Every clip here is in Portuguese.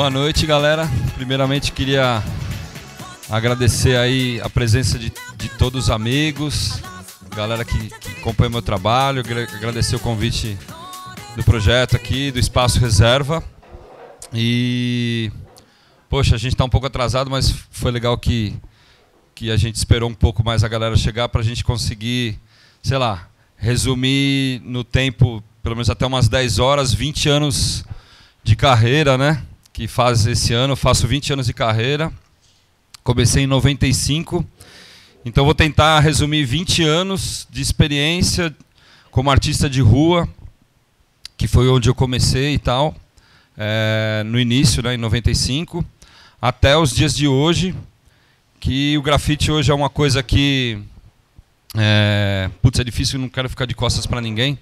Boa noite, galera. Primeiramente queria agradecer aí a presença de todos os amigos, galera que acompanha meu trabalho, agradecer o convite do projeto aqui, do Espaço Reserva. E, poxa, a gente está um pouco atrasado, mas foi legal que a gente esperou um pouco mais a galera chegar para a gente conseguir, sei lá, resumir no tempo, pelo menos até umas 10 horas, 20 anos de carreira, né? Que faz esse ano, eu faço 20 anos de carreira. Comecei em 95, então vou tentar resumir 20 anos de experiência como artista de rua, que foi onde eu comecei e tal, no início, né, em 95, até os dias de hoje, que o grafite hoje é uma coisa que... putz, é difícil, não quero ficar de costas para ninguém,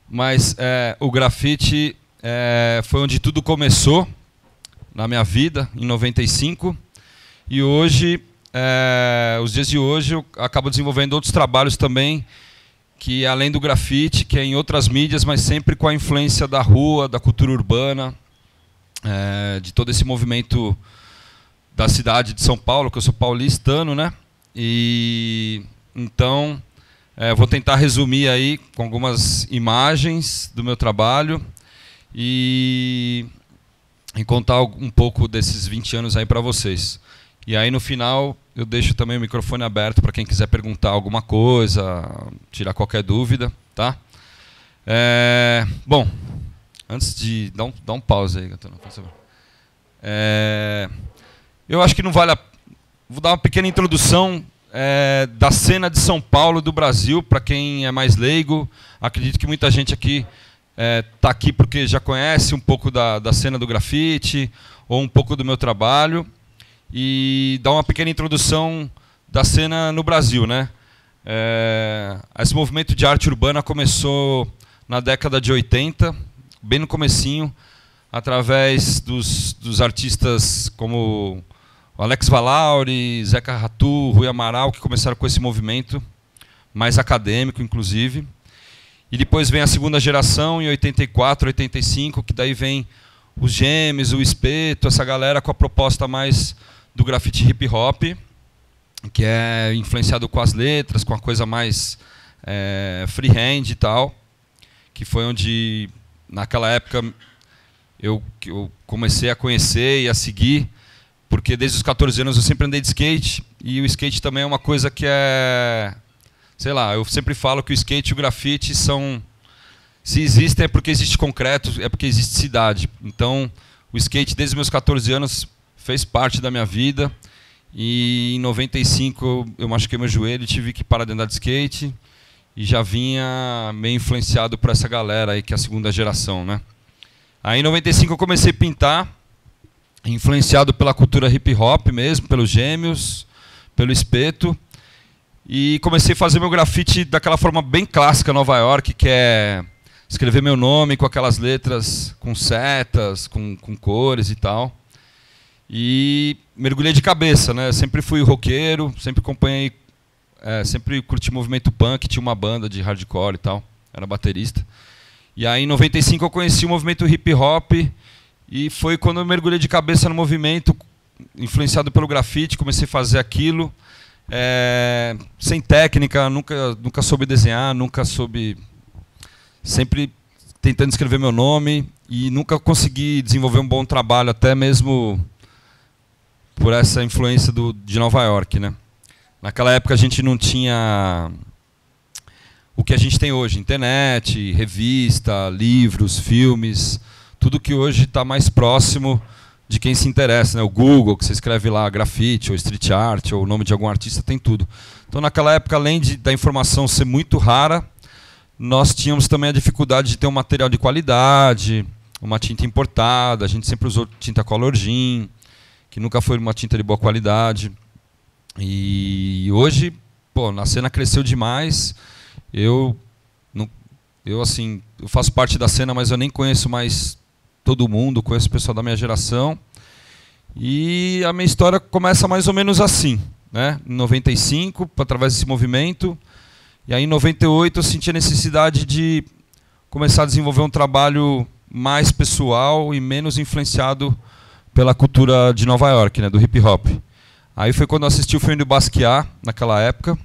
mas o grafite foi onde tudo começou na minha vida, em 95, e hoje, os dias de hoje, eu acabo desenvolvendo outros trabalhos também, que além do grafite, que é em outras mídias, mas sempre com a influência da rua, da cultura urbana, de todo esse movimento da cidade de São Paulo, que eu sou paulistano, né? E então, vou tentar resumir aí com algumas imagens do meu trabalho e contar um pouco desses 20 anos aí para vocês. E aí no final eu deixo também o microfone aberto para quem quiser perguntar alguma coisa, tirar qualquer dúvida, tá? Bom, antes de... Dá um pause aí, Gatana, por favor. Eu acho que não vale a... Vou dar uma pequena introdução da cena de São Paulo, do Brasil, para quem é mais leigo. Acredito que muita gente aqui está aqui porque já conhece um pouco da cena do grafite, ou um pouco do meu trabalho. E dar uma pequena introdução da cena no Brasil, né? Esse movimento de arte urbana começou na década de 80, bem no comecinho, através dos artistas como o Alex Valauri, Zeca Ratu, Rui Amaral, que começaram com esse movimento, mais acadêmico, inclusive. E depois vem a segunda geração, em 84, 85, que daí vem os Gêmeos, o Espeto, essa galera com a proposta mais do grafite hip hop, que é influenciado com as letras, com a coisa mais freehand e tal, que foi onde, naquela época, eu comecei a conhecer e a seguir, porque desde os 14 anos eu sempre andei de skate, e o skate também é uma coisa que sei lá, eu sempre falo que o skate e o grafite são... Se existem é porque existe concreto, é porque existe cidade. Então, o skate desde os meus 14 anos fez parte da minha vida, e em 95 eu machuquei meu joelho e tive que parar de andar de skate, e já vinha meio influenciado por essa galera aí, que é a segunda geração, né? Aí em 95 eu comecei a pintar, influenciado pela cultura hip hop mesmo, pelos Gêmeos, pelo Espeto, e comecei a fazer meu grafite daquela forma bem clássica Nova York, que é escrever meu nome com aquelas letras, com setas, com cores e tal. E mergulhei de cabeça, né? Sempre fui roqueiro, sempre acompanhei, sempre curti movimento punk, tinha uma banda de hardcore e tal, era baterista. E aí em 95 eu conheci o movimento hip hop, e foi quando eu mergulhei de cabeça no movimento, influenciado pelo grafite, comecei a fazer aquilo, sem técnica, nunca soube desenhar, nunca soube... Sempre tentando escrever meu nome, e nunca consegui desenvolver um bom trabalho, até mesmo por essa influência de Nova York, né? Naquela época a gente não tinha o que a gente tem hoje, internet, revista, livros, filmes, tudo que hoje está mais próximo de quem se interessa, né? O Google, que você escreve lá grafite, ou street art, ou o nome de algum artista, tem tudo. Então naquela época, além da informação ser muito rara, nós tínhamos também a dificuldade de ter um material de qualidade, uma tinta importada, a gente sempre usou tinta Color Jean, que nunca foi uma tinta de boa qualidade. E hoje, pô, a cena cresceu demais. Eu faço parte da cena, mas eu nem conheço mais todo mundo, conheço o pessoal da minha geração. E a minha história começa mais ou menos assim, né? Em 95, através desse movimento. E aí em 98 eu senti a necessidade de começar a desenvolver um trabalho mais pessoal e menos influenciado pela cultura de Nova York, né, do hip hop. Aí foi quando eu assisti o filme do Basquiat, naquela época.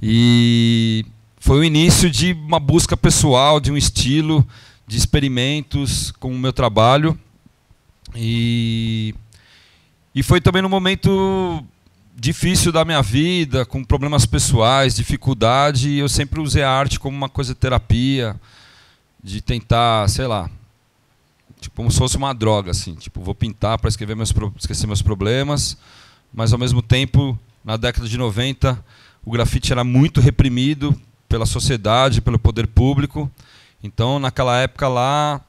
E foi o início de uma busca pessoal, de um estilo, de experimentos com o meu trabalho. E foi também num momento difícil da minha vida, com problemas pessoais, dificuldade, e eu sempre usei a arte como uma coisa de terapia, de tentar, sei lá, tipo, como se fosse uma droga, assim, tipo, vou pintar para esquecer meus problemas, mas ao mesmo tempo, na década de 90, o grafite era muito reprimido pela sociedade, pelo poder público. Então, naquela época lá,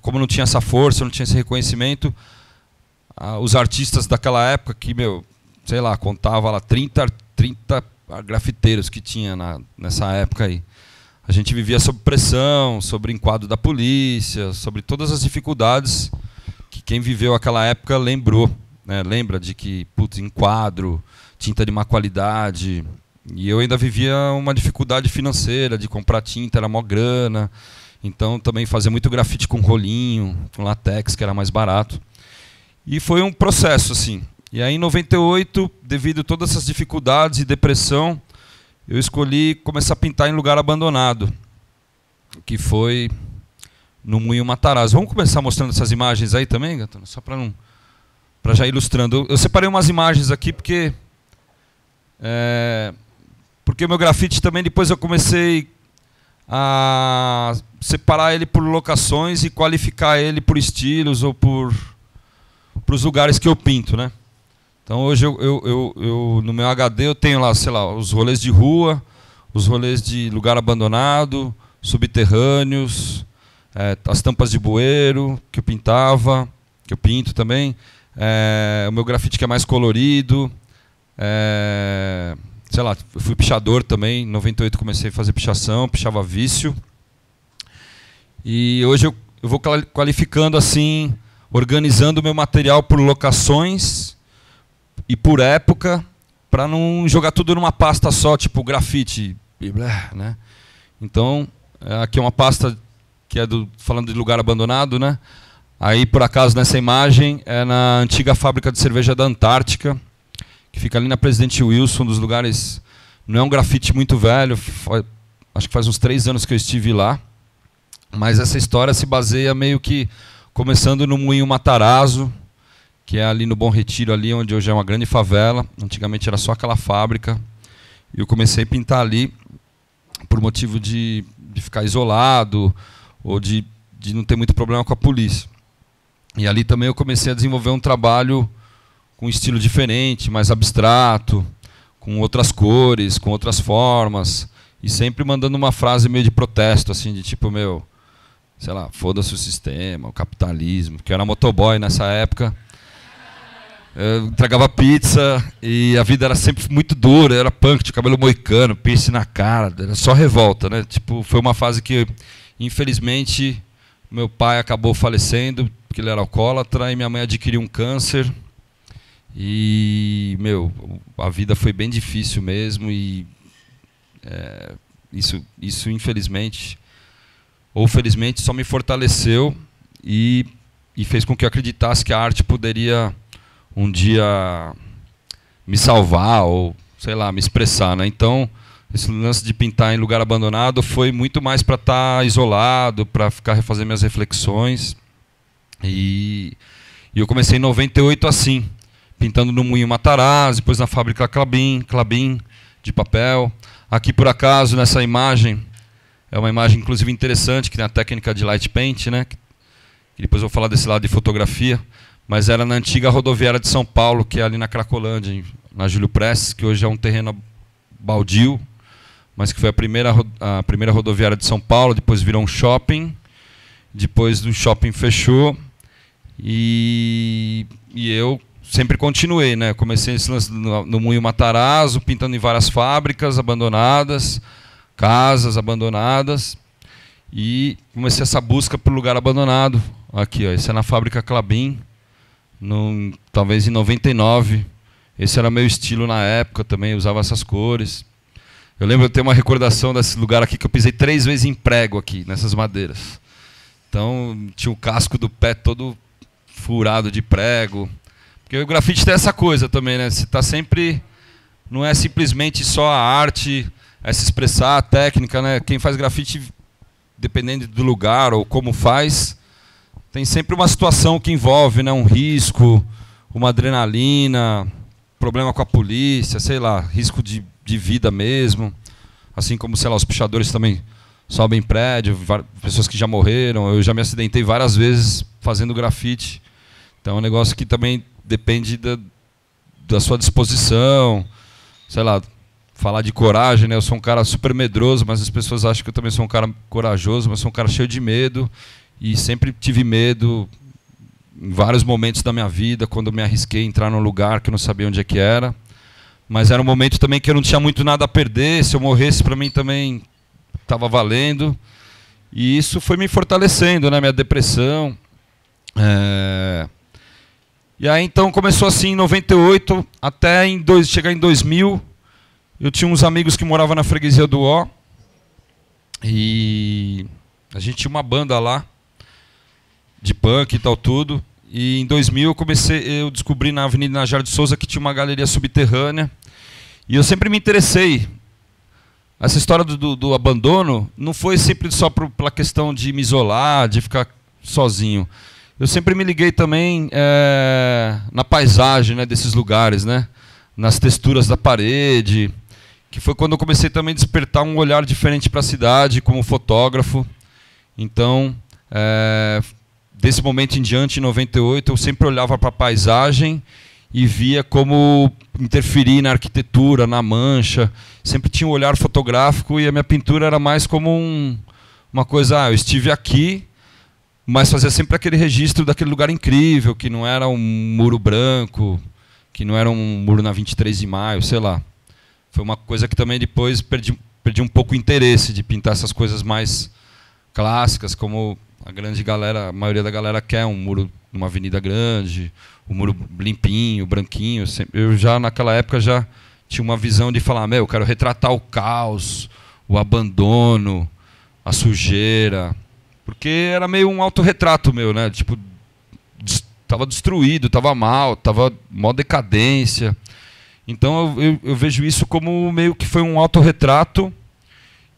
como não tinha essa força, não tinha esse reconhecimento, os artistas daquela época que, sei lá, contava lá 30 grafiteiros que tinha nessa época aí. A gente vivia sob pressão, sobre enquadro da polícia, sobre todas as dificuldades que quem viveu aquela época lembrou, né? Lembra de que, putz, enquadro, tinta de má qualidade. E eu ainda vivia uma dificuldade financeira de comprar tinta, era mó grana. Então também fazia muito grafite com rolinho, com latex, que era mais barato. E foi um processo, assim. E aí, em 98, devido a todas essas dificuldades e depressão, eu escolhi começar a pintar em lugar abandonado, que foi no Moinho Matarazzo. Vamos começar mostrando essas imagens aí também, Gatona? Só para já ilustrando. Eu separei umas imagens aqui porque o meu grafite também, depois eu comecei a separar ele por locações e qualificar ele por estilos ou por os lugares que eu pinto, né? Então hoje eu no meu HD eu tenho lá, sei lá, os rolês de rua, os rolês de lugar abandonado, subterrâneos, as tampas de bueiro que eu pintava, que eu pinto também, o meu grafite que é mais colorido, sei lá, eu fui pichador também, em 98 comecei a fazer pichação, pichava vício. E hoje eu vou qualificando assim, organizando o meu material por locações e por época, para não jogar tudo numa pasta só, tipo grafite, né? Então, aqui é uma pasta que é falando de lugar abandonado, né? Aí, por acaso, nessa imagem, é na antiga fábrica de cerveja da Antártica, que fica ali na Presidente Wilson, um dos lugares... Não é um grafite muito velho, acho que faz uns 3 anos que eu estive lá, mas essa história se baseia meio que começando no Moinho Matarazzo, que é ali no Bom Retiro, ali onde hoje é uma grande favela. Antigamente era só aquela fábrica. E eu comecei a pintar ali por motivo de ficar isolado ou de não ter muito problema com a polícia. E ali também eu comecei a desenvolver um trabalho com um estilo diferente, mais abstrato, com outras cores, com outras formas, e sempre mandando uma frase meio de protesto, assim, de tipo, sei lá, foda-se o sistema, o capitalismo, porque eu era motoboy nessa época. Eu entregava pizza e a vida era sempre muito dura, eu era punk, tinha cabelo moicano, piercing na cara, era só revolta, né? Tipo, foi uma fase que, infelizmente, meu pai acabou falecendo, porque ele era alcoólatra, e minha mãe adquiriu um câncer. E, a vida foi bem difícil mesmo, e isso infelizmente, ou felizmente, só me fortaleceu e fez com que eu acreditasse que a arte poderia um dia me salvar ou, sei lá, me expressar, né? Então, esse lance de pintar em lugar abandonado foi muito mais para estar isolado, para ficar refazer minhas reflexões. E eu comecei em 98 assim, pintando no Moinho Matarazzo, depois na fábrica Klabin de papel. Aqui, por acaso, nessa imagem, é uma imagem inclusive interessante, que tem a técnica de light paint, né? E depois eu vou falar desse lado de fotografia. Mas era na antiga rodoviária de São Paulo, que é ali na Cracolândia, na Júlio Prestes, que hoje é um terreno baldio, mas que foi a primeira rodoviária de São Paulo, depois virou um shopping, depois do shopping fechou, e eu sempre continuei, né? Comecei esse lance no Moinho Matarazzo, pintando em várias fábricas abandonadas, casas abandonadas, e comecei essa busca por lugar abandonado. Aqui, ó, esse é na fábrica Klabin, talvez em 99. Esse era meu estilo na época também, usava essas cores. Eu lembro de ter uma recordação desse lugar aqui, que eu pisei 3 vezes em prego aqui, nessas madeiras. Então, tinha o casco do pé todo furado de prego. Porque o grafite tem essa coisa também, né? Você está sempre... Não é simplesmente só a arte, é se expressar, a técnica, né? Quem faz grafite, dependendo do lugar ou como faz, tem sempre uma situação que envolve, né? Um risco, uma adrenalina, problema com a polícia, sei lá, risco de vida mesmo. Assim como, sei lá, os pichadores também sobem prédio, pessoas que já morreram. Eu já me acidentei várias vezes fazendo grafite. Então é um negócio que também depende da sua disposição. Sei lá, falar de coragem, né? Eu sou um cara super medroso, mas as pessoas acham que eu também sou um cara corajoso, mas eu sou um cara cheio de medo. E sempre tive medo em vários momentos da minha vida, quando eu me arrisquei a entrar num lugar que eu não sabia onde é que era. Mas era um momento também que eu não tinha muito nada a perder. Se eu morresse, para mim também estava valendo. E isso foi me fortalecendo, né? Minha depressão. E aí então começou assim em 98 até chegar em 2000. Eu tinha uns amigos que moravam na freguesia do Ó. E a gente tinha uma banda lá de punk e tal tudo. E em 2000 eu descobri na Avenida Najar de Souza que tinha uma galeria subterrânea. E eu sempre me interessei. Essa história do abandono não foi sempre só pela questão de me isolar, de ficar sozinho. Eu sempre me liguei também na paisagem, né, desses lugares, né, nas texturas da parede, que foi quando eu comecei também a despertar um olhar diferente para a cidade como fotógrafo. Então, desse momento em diante, em 98, eu sempre olhava para a paisagem e via como interferir na arquitetura, na mancha. Sempre tinha um olhar fotográfico e a minha pintura era mais como uma coisa, eu estive aqui, mas fazia sempre aquele registro daquele lugar incrível, que não era um muro branco, que não era um muro na 23 de maio, sei lá. Foi uma coisa que também depois perdi um pouco o interesse de pintar essas coisas mais clássicas, como a maioria da galera quer um muro numa avenida grande, um muro limpinho, branquinho. Eu já naquela época já tinha uma visão de falar, eu quero retratar o caos, o abandono, a sujeira, porque era meio um autorretrato meu, né? Tipo, estava destruído, estava mal, estava mó decadência. Então eu vejo isso como meio que foi um autorretrato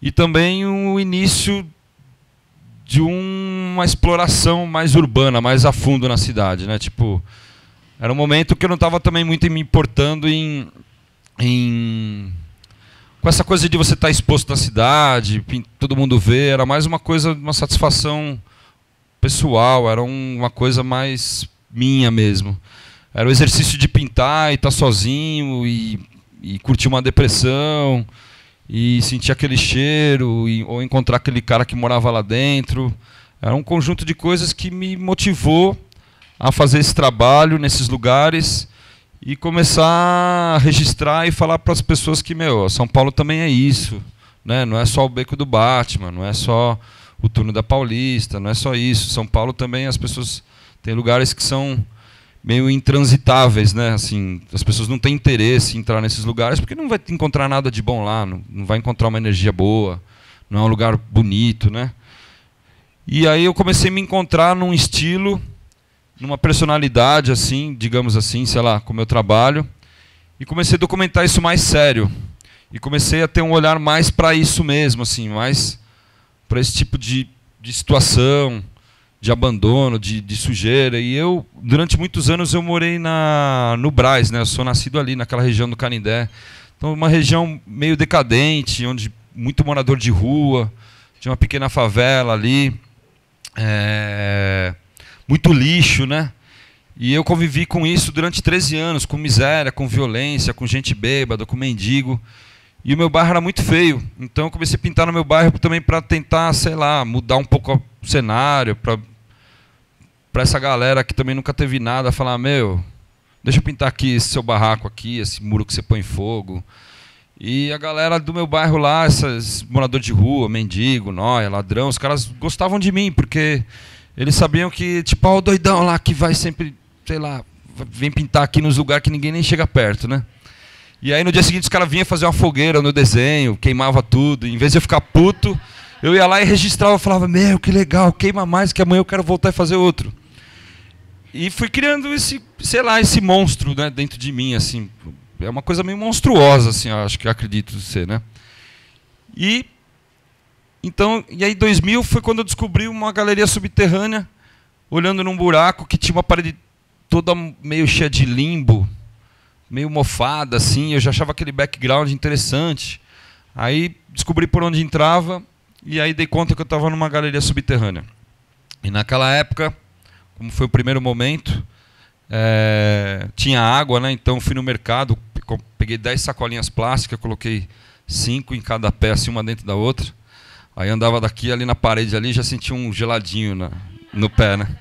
e também o início de uma exploração mais urbana, mais a fundo na cidade, né? Tipo, era um momento que eu não estava também muito me importando com essa coisa de você estar exposto na cidade, todo mundo vê, era mais uma coisa, uma satisfação pessoal, era uma coisa mais minha mesmo. Era o exercício de pintar e estar sozinho e curtir uma depressão e sentir aquele cheiro ou encontrar aquele cara que morava lá dentro. Era um conjunto de coisas que me motivou a fazer esse trabalho nesses lugares e começar a registrar e falar para as pessoas que, São Paulo também é isso, né? Não é só o Beco do Batman, não é só o Túnel da Paulista, não é só isso. São Paulo também, as pessoas têm lugares que são meio intransitáveis, né? Assim, as pessoas não têm interesse em entrar nesses lugares porque não vai encontrar nada de bom lá, não vai encontrar uma energia boa, não é um lugar bonito, né? E aí eu comecei a me encontrar num estilo, numa personalidade, assim, digamos assim, sei lá, com o meu trabalho, e comecei a documentar isso mais sério. E comecei a ter um olhar mais para isso mesmo, assim, mais para esse tipo de situação, de abandono, de sujeira. E eu, durante muitos anos, eu morei no Brás, né? Eu sou nascido ali, naquela região do Canindé. Então, uma região meio decadente, onde muito morador de rua, tinha uma pequena favela ali, muito lixo, né? E eu convivi com isso durante 13 anos, com miséria, com violência, com gente bêbada, com mendigo. E o meu bairro era muito feio. Então eu comecei a pintar no meu bairro também para tentar, sei lá, mudar um pouco o cenário, para essa galera que também nunca teve nada, falar, deixa eu pintar aqui esse seu barraco aqui, esse muro que você põe fogo. E a galera do meu bairro lá, esses moradores de rua, mendigo, nóia, ladrão, os caras gostavam de mim, porque eles sabiam que, tipo, o doidão lá que vai sempre, sei lá, vem pintar aqui nos lugares que ninguém nem chega perto, né? E aí no dia seguinte os caras vinham fazer uma fogueira no desenho, queimava tudo. Em vez de eu ficar puto, eu ia lá e registrava, falava, que legal, queima mais que amanhã eu quero voltar e fazer outro. E fui criando esse, sei lá, esse monstro, né, dentro de mim, assim. É uma coisa meio monstruosa, assim, eu acho que eu acredito ser, né? E aí 2000 foi quando eu descobri uma galeria subterrânea, olhando num buraco que tinha uma parede toda meio cheia de limbo, meio mofada, assim. Eu já achava aquele background interessante. Aí descobri por onde entrava e aí dei conta que eu estava numa galeria subterrânea. E naquela época, como foi o primeiro momento, tinha água, né? Então fui no mercado, peguei 10 sacolinhas plásticas, coloquei 5 em cada pé, assim, uma dentro da outra. Aí andava daqui, ali na parede, ali, já sentia um geladinho no pé, né?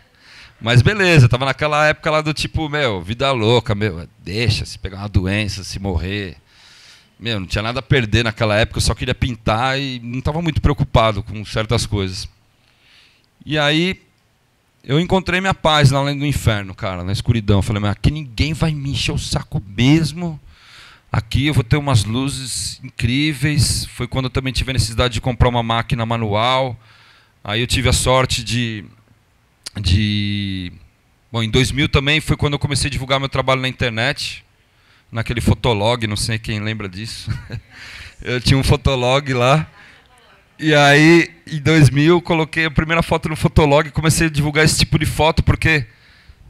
Mas beleza, tava naquela época lá do tipo, meu, vida louca, meu, deixa, se pegar uma doença, se morrer. Meu, não tinha nada a perder naquela época, eu só queria pintar e não estava muito preocupado com certas coisas. E aí eu encontrei minha paz lá além do inferno, cara, na escuridão. Eu falei, mas aqui ninguém vai me encher o saco mesmo. Aqui eu vou ter umas luzes incríveis. Foi quando eu também tive a necessidade de comprar uma máquina manual. Aí eu tive a sorte Bom, em 2000 também foi quando eu comecei a divulgar meu trabalho na internet. Naquele Fotolog, não sei quem lembra disso. Eu tinha um Fotolog lá. E aí, em 2000, coloquei a primeira foto no Fotolog e comecei a divulgar esse tipo de foto, porque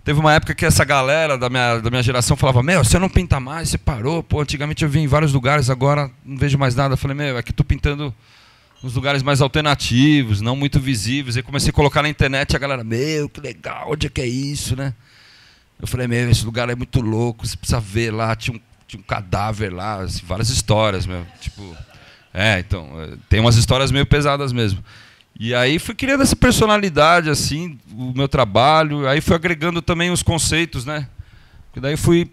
teve uma época que essa galera da minha geração falava, meu, você não pinta mais, você parou, pô, antigamente eu via em vários lugares, agora não vejo mais nada. Eu falei, meu, é que estou pintando nos lugares mais alternativos, não muito visíveis. Aí comecei a colocar na internet e a galera, meu, que legal, onde é que é isso, né? Eu falei, meu, esse lugar é muito louco, você precisa ver lá, tinha um cadáver lá, assim, várias histórias, meu, tipo... então, tem umas histórias meio pesadas mesmo. E aí fui criando essa personalidade, assim, o meu trabalho, aí fui agregando também os conceitos, né? Porque daí fui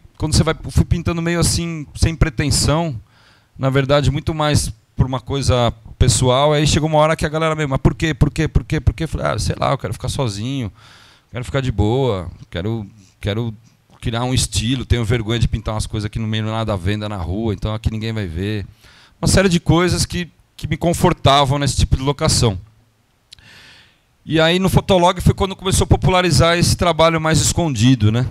pintando meio assim, sem pretensão, na verdade, muito mais por uma coisa pessoal. Aí chegou uma hora que a galera meio, mas por quê? Eu falei, sei lá, eu quero ficar sozinho, quero ficar de boa, quero criar um estilo, tenho vergonha de pintar umas coisas que no meio nada à venda na rua, então aqui ninguém vai ver. Uma série de coisas que me confortavam nesse tipo de locação. E aí no Fotolog foi quando começou a popularizar esse trabalho mais escondido, né?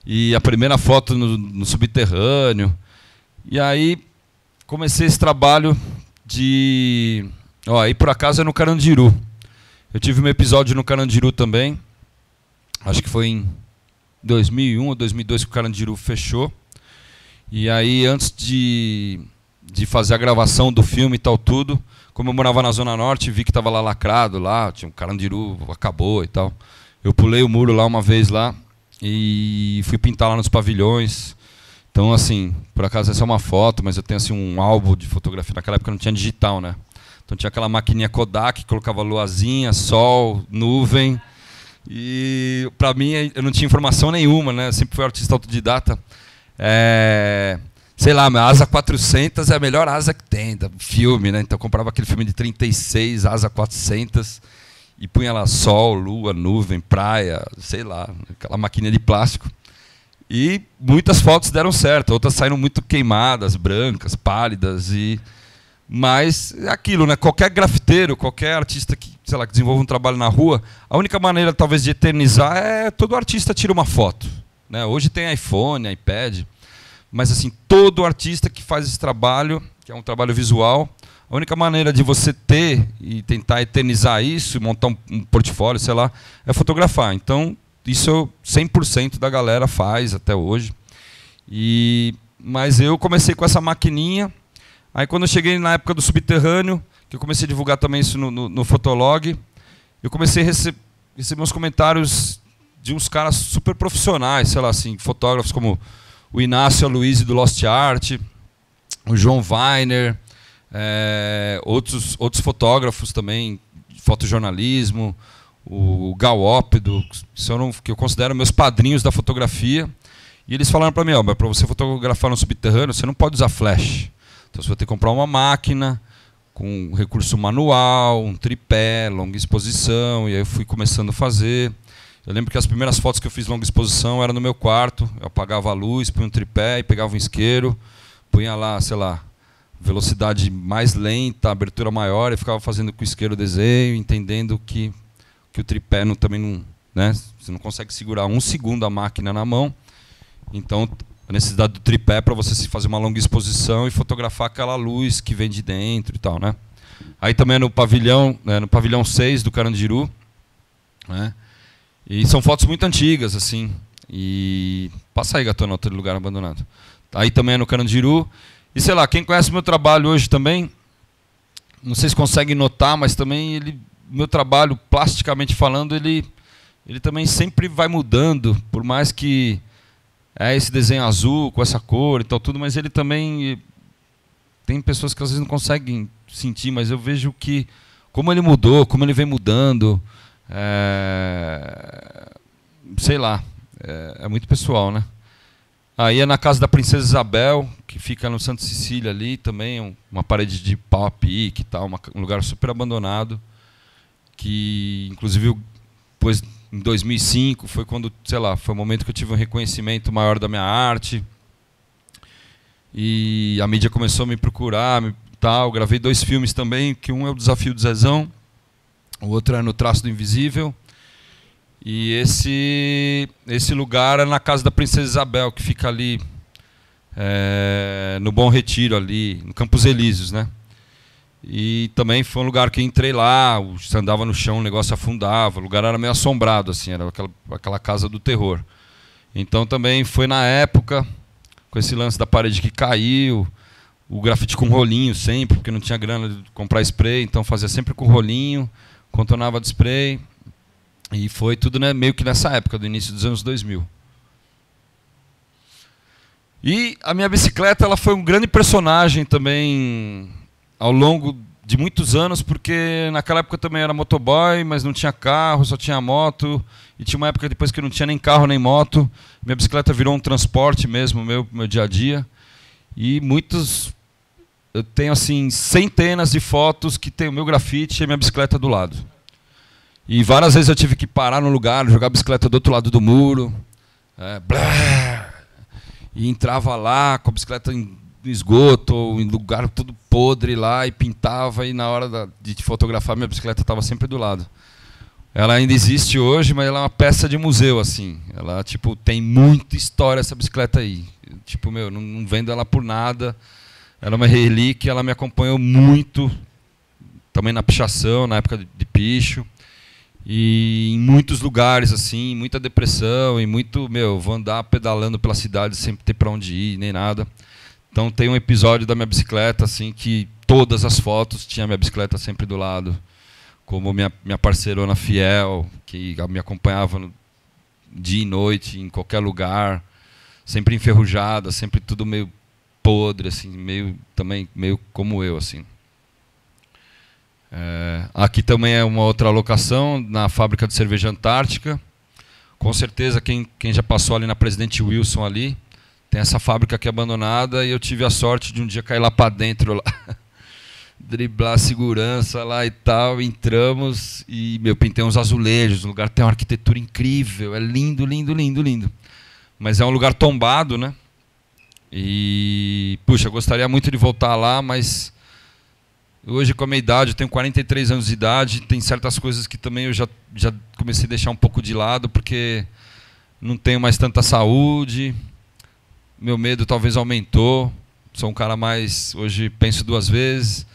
E a primeira foto no subterrâneo. E aí comecei esse trabalho de... aí por acaso é no Carandiru. Eu tive um episódio no Carandiru também. Acho que foi em 2001 ou 2002 que o Carandiru fechou. E aí antes de fazer a gravação do filme e tal tudo, como eu morava na Zona Norte, vi que estava lá lacrado, lá tinha um Carandiru, acabou e tal. Eu pulei o muro lá uma vez lá e fui pintar lá nos pavilhões. Então, assim, por acaso essa é uma foto, mas eu tenho assim um álbum de fotografia. Naquela época não tinha digital, né? Então tinha aquela maquininha Kodak que colocava luazinha, sol, nuvem. E para mim eu não tinha informação nenhuma, né? Eu sempre fui artista autodidata. Sei lá, a Asa 400 é a melhor asa que tem, da filme, né? Então eu comprava aquele filme de 36, Asa 400, e punha lá sol, lua, nuvem, praia, sei lá, aquela maquininha de plástico. E muitas fotos deram certo, outras saíram muito queimadas, brancas, pálidas. Mas é aquilo, né? Qualquer grafiteiro, qualquer artista que, sei lá, que desenvolva um trabalho na rua, a única maneira talvez de eternizar é todo artista tira uma foto, né? Hoje tem iPhone, iPad. Mas assim, todo artista que faz esse trabalho, que é um trabalho visual, a única maneira de você ter e tentar eternizar isso, montar um portfólio, sei lá, é fotografar. Então, isso 100% da galera faz até hoje. Mas eu comecei com essa maquininha. Aí quando eu cheguei na época do subterrâneo, que eu comecei a divulgar também isso no Fotolog, eu comecei a receber uns comentários de uns caras super profissionais, sei lá, assim, fotógrafos como o Inácio Aloysio do Lost Art, o João Weiner, outros fotógrafos também, fotojornalismo, o Galópido, que eu considero meus padrinhos da fotografia. E eles falaram para mim, mas para você fotografar no subterrâneo, você não pode usar flash. Então você vai ter que comprar uma máquina com recurso manual, um tripé, longa exposição. E aí eu fui começando a fazer. Eu lembro que as primeiras fotos que eu fiz longa exposição eram no meu quarto. Eu apagava a luz, punha um tripé e pegava um isqueiro, punha lá, sei lá, velocidade mais lenta, abertura maior, e ficava fazendo com o isqueiro o desenho, entendendo que o tripé também né? Você não consegue segurar um segundo a máquina na mão. Então, a necessidade do tripé para você se fazer uma longa exposição e fotografar aquela luz que vem de dentro e tal, né? Aí também é no pavilhão 6 do Carandiru, né? E são fotos muito antigas, assim. E passa aí, Gatona, outro lugar abandonado. Aí também é no Carandiru. E sei lá, quem conhece meu trabalho hoje também, não sei se consegue notar, mas também meu trabalho, plasticamente falando, ele também sempre vai mudando, por mais que esse desenho azul com essa cor e tal tudo, mas ele também tem pessoas que às vezes não conseguem sentir, mas eu vejo que como ele mudou, como ele vem mudando, sei lá, é muito pessoal, né? Aí é na casa da Princesa Isabel, que fica no Santa Cecília ali, também uma parede de pau a pique e tal, um lugar super abandonado, que inclusive depois em 2005 foi quando, sei lá, foi o momento que eu tive um reconhecimento maior da minha arte. E a mídia começou a me procurar, tal. Gravei 2 filmes também, que um é o Desafio do Zezão, o outro é No Traço do Invisível. E esse lugar é na casa da Princesa Isabel, que fica ali no Bom Retiro, ali, no Campos Elíseos, né? E também foi um lugar que entrei lá, você andava no chão, o negócio afundava, o lugar era meio assombrado, assim, era aquela casa do terror. Então também foi na época, com esse lance da parede que caiu, o grafite com rolinho sempre, porque não tinha grana de comprar spray, então fazia sempre com rolinho, contornava de spray, e foi tudo, né, meio que nessa época, do início dos anos 2000. E a minha bicicleta, ela foi um grande personagem também ao longo de muitos anos, porque naquela época eu também era motoboy, mas não tinha carro, só tinha moto. E tinha uma época depois que eu não tinha nem carro nem moto. Minha bicicleta virou um transporte mesmo, meu dia a dia. E eu tenho assim centenas de fotos que tem o meu grafite e a minha bicicleta do lado. E várias vezes eu tive que parar no lugar, jogar a bicicleta do outro lado do muro. E entrava lá com a bicicleta no esgoto, ou em lugar todo podre lá, e pintava, e na hora de fotografar minha bicicleta estava sempre do lado. Ela ainda existe hoje, mas ela é uma peça de museu, assim. Ela, tipo, tem muita história essa bicicleta aí. Tipo, não vendo ela por nada. Ela é uma relíquia, ela me acompanhou muito, também na pichação, na época de picho. E em muitos lugares, assim, muita depressão, e muito, vou andar pedalando pela cidade sem ter para onde ir, nem nada. Então tem um episódio da minha bicicleta, assim, que todas as fotos tinha a minha bicicleta sempre do lado. Como minha parceirona fiel, que me acompanhava dia e noite, em qualquer lugar, sempre enferrujada, sempre tudo meio podre, assim, meio como eu, assim. Aqui também é uma outra locação, na fábrica de cerveja Antártica. Com certeza, quem já passou ali na Presidente Wilson ali, tem essa fábrica aqui abandonada, e eu tive a sorte de um dia cair lá para dentro, lá, driblar a segurança lá e tal, entramos e pintei uns azulejos, o lugar tem uma arquitetura incrível, é lindo, lindo, lindo, lindo. Mas é um lugar tombado, né? E, puxa, eu gostaria muito de voltar lá, mas hoje com a minha idade, eu tenho 43 anos de idade, tem certas coisas que também eu já comecei a deixar um pouco de lado, porque não tenho mais tanta saúde. Meu medo talvez aumentou. Sou um cara mais... Hoje penso 2 vezes.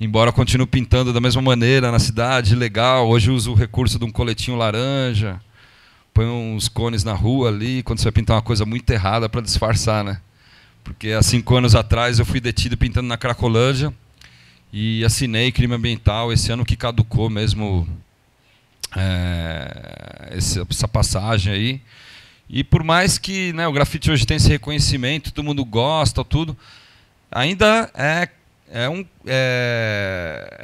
Embora continue pintando da mesma maneira na cidade, legal. Hoje uso o recurso de um coletinho laranja. Põe uns cones na rua ali, quando você vai pintar uma coisa muito errada para disfarçar, né? Porque há 5 anos atrás eu fui detido pintando na Cracolândia e assinei crime ambiental. Esse ano que caducou mesmo essa passagem aí. E por mais que, né, o grafite hoje tem esse reconhecimento, todo mundo gosta, tudo, ainda é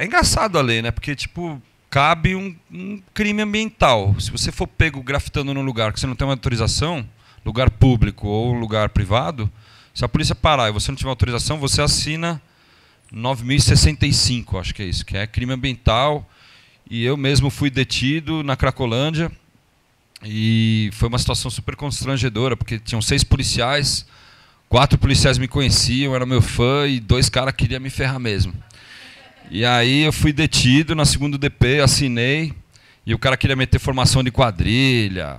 engraçado a lei, né? Porque, tipo, cabe um crime ambiental. Se você for pego grafitando num lugar que você não tem uma autorização, lugar público ou lugar privado, se a polícia parar e você não tiver autorização, você assina 9.065, acho que é isso, que é crime ambiental. E eu mesmo fui detido na Cracolândia. E foi uma situação super constrangedora, porque tinham 6 policiais, 4 policiais me conheciam, eram meu fã, e 2 caras queriam me ferrar mesmo. E aí eu fui detido na 2º DP, assinei, E o cara queria meter formação de quadrilha,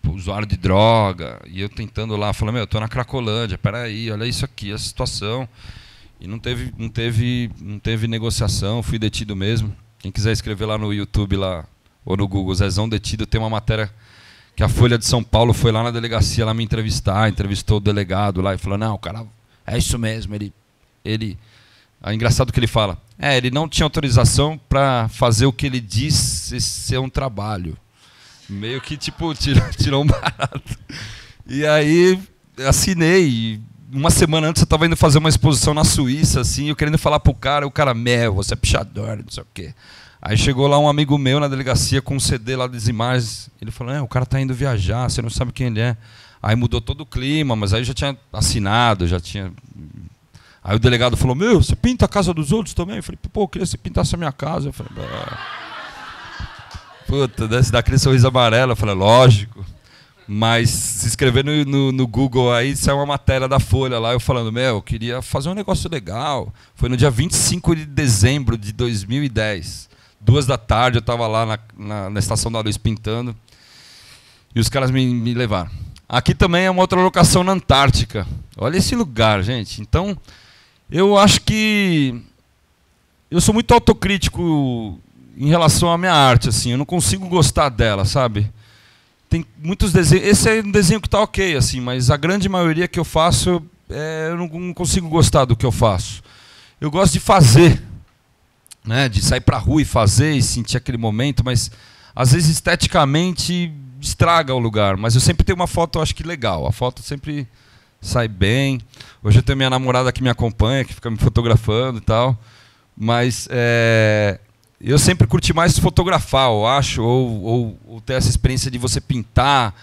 usuário de droga, e eu tentando lá, falando, eu tô na Cracolândia, peraí, olha isso aqui, a situação. E não teve negociação, fui detido mesmo. Quem quiser escrever lá no YouTube lá, ou no Google, Zezão detido, tem uma matéria que a Folha de São Paulo foi lá na delegacia lá me entrevistar, entrevistou o delegado lá e falou, não, o cara, é isso mesmo, ele é engraçado que ele fala, ele não tinha autorização para fazer o que ele disse ser um trabalho. Meio que tipo, tirou um barato. E aí assinei, e uma semana antes eu estava indo fazer uma exposição na Suíça, assim, eu querendo falar pro cara, o cara, você é pichador, não sei o quê. Aí chegou lá um amigo meu na delegacia com um CD lá das imagens. Ele falou, o cara tá indo viajar, você não sabe quem ele é. Aí mudou todo o clima, mas aí eu já tinha assinado, já tinha... Aí o delegado falou, você pinta a casa dos outros também? Eu falei, eu queria que você pintasse a minha casa. Eu falei, puta, dá aquele sorriso amarelo. Eu falei, lógico. Mas se escrever no Google aí, saiu uma matéria da Folha lá, eu falando, eu queria fazer um negócio legal. Foi no dia 25 de dezembro de 2010. 2 da tarde, eu estava lá na Estação da Luz pintando. E os caras me levaram. Aqui também é uma outra locação na Antártica. Olha esse lugar, gente. Então, eu acho que... Eu sou muito autocrítico em relação à minha arte, assim. Eu não consigo gostar dela, sabe? Tem muitos desenhos... Esse é um desenho que está ok, assim, mas a grande maioria que eu faço, eu não consigo gostar do que eu faço. Eu gosto de fazer, né, de sair para a rua e fazer e sentir aquele momento, mas às vezes esteticamente estraga o lugar. Mas eu sempre tenho uma foto, eu acho que legal. A foto sempre sai bem. Hoje eu tenho minha namorada que me acompanha, que fica me fotografando e tal. Mas eu sempre curti mais fotografar, eu acho, ou ter essa experiência de você pintar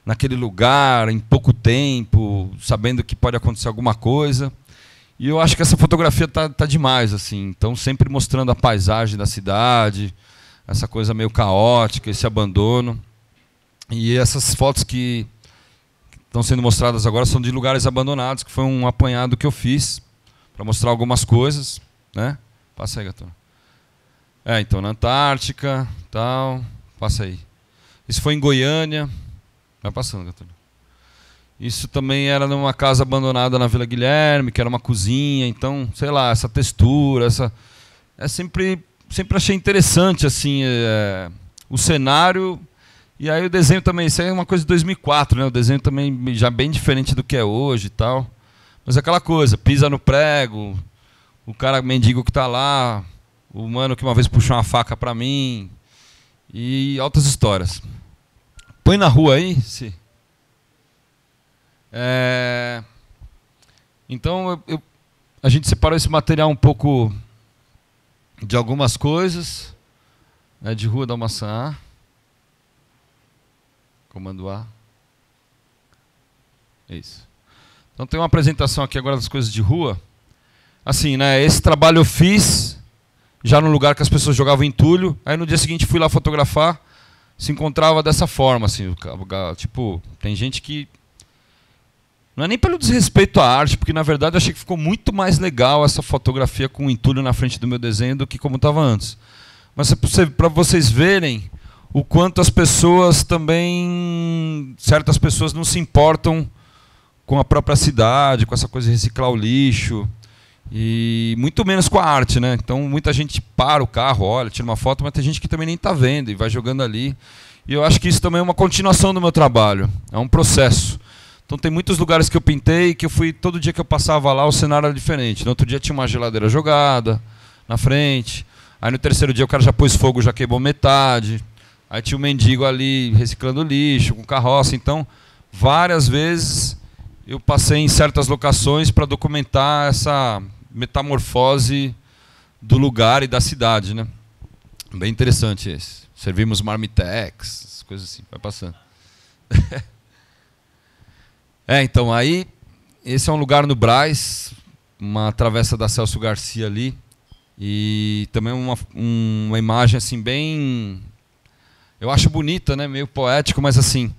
naquele lugar em pouco tempo, sabendo que pode acontecer alguma coisa. E eu acho que essa fotografia tá demais, assim. Então, sempre mostrando a paisagem da cidade, essa coisa meio caótica, esse abandono. E essas fotos que estão sendo mostradas agora são de lugares abandonados, que foi um apanhado que eu fiz para mostrar algumas coisas, né? Passa aí, Gatona. Então, na Antártica, tal. Passa aí. Isso foi em Goiânia. Vai passando, Gatona. Isso também era numa casa abandonada na Vila Guilherme, que era uma cozinha. Então, sei lá, essa textura, sempre achei interessante, assim, o cenário. E aí o desenho também, isso aí é uma coisa de 2004, né? O desenho também já bem diferente do que é hoje e tal. Mas é aquela coisa, pisa no prego, o cara mendigo que tá lá, o mano que uma vez puxou uma faca pra mim, e altas histórias. Põe na rua aí, se... Então a gente separou esse material um pouco de algumas coisas, né, de Rua da Maçã, comando A. Isso. Então tem uma apresentação aqui agora das coisas de rua. Assim, né, esse trabalho eu fiz já no lugar que as pessoas jogavam entulho. Aí no dia seguinte fui lá fotografar, se encontrava dessa forma, assim, tipo, tem gente que não é nem pelo desrespeito à arte, porque na verdade eu achei que ficou muito mais legal essa fotografia com o entulho na frente do meu desenho do que como estava antes. Mas para vocês verem o quanto as pessoas também, certas pessoas não se importam com a própria cidade, com essa coisa de reciclar o lixo, e muito menos com a arte, né? Então muita gente para o carro, olha, tira uma foto, mas tem gente que também nem está vendo e vai jogando ali. E eu acho que isso também é uma continuação do meu trabalho, é um processo. Então tem muitos lugares que eu pintei, que eu fui, todo dia que eu passava lá o cenário era diferente. No outro dia tinha uma geladeira jogada na frente. Aí no terceiro dia o cara já pôs fogo, já queimou metade. Aí tinha um mendigo ali reciclando lixo, com carroça. Então, várias vezes eu passei em certas locações para documentar essa metamorfose do lugar e da cidade, né? Bem interessante esse. Servimos marmitex, coisas assim, vai passando. Então, aí, esse é um lugar no Brás, uma travessa da Celso Garcia ali, e também uma imagem assim bem, eu acho bonita, né, meio poético, mas assim,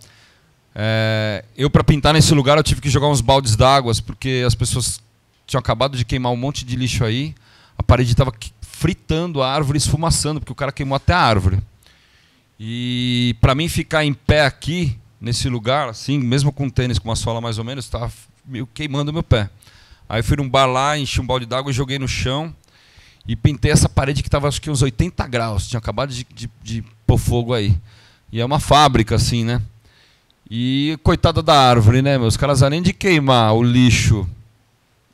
eu para pintar nesse lugar eu tive que jogar uns baldes d'água, porque as pessoas tinham acabado de queimar um monte de lixo aí, a parede estava fritando a árvore, esfumaçando, porque o cara queimou até a árvore. E para mim ficar em pé aqui, nesse lugar, assim, mesmo com tênis com uma sola mais ou menos, estava meio queimando o meu pé. Aí fui num bar lá, enchi um balde d'água e joguei no chão e pintei essa parede que estava acho que uns 80 graus. Tinha acabado de pôr fogo aí. E é uma fábrica, assim, né? E coitada da árvore, né? Os caras, além de queimar o lixo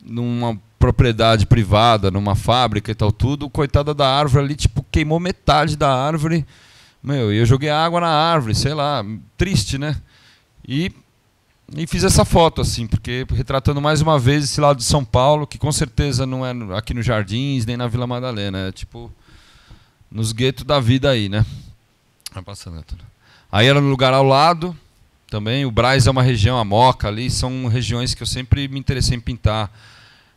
numa propriedade privada, numa fábrica e tal, tudo, coitada da árvore ali, tipo, queimou metade da árvore. Meu, e eu joguei água na árvore, sei lá, triste, né? E fiz essa foto, assim, porque retratando mais uma vez esse lado de São Paulo, que com certeza não é aqui nos Jardins, nem na Vila Madalena, é tipo nos guetos da vida aí, né? Vai passando, tudo. Aí era no lugar ao lado, também, o Brás é uma região, a Moca ali, são regiões que eu sempre me interessei em pintar.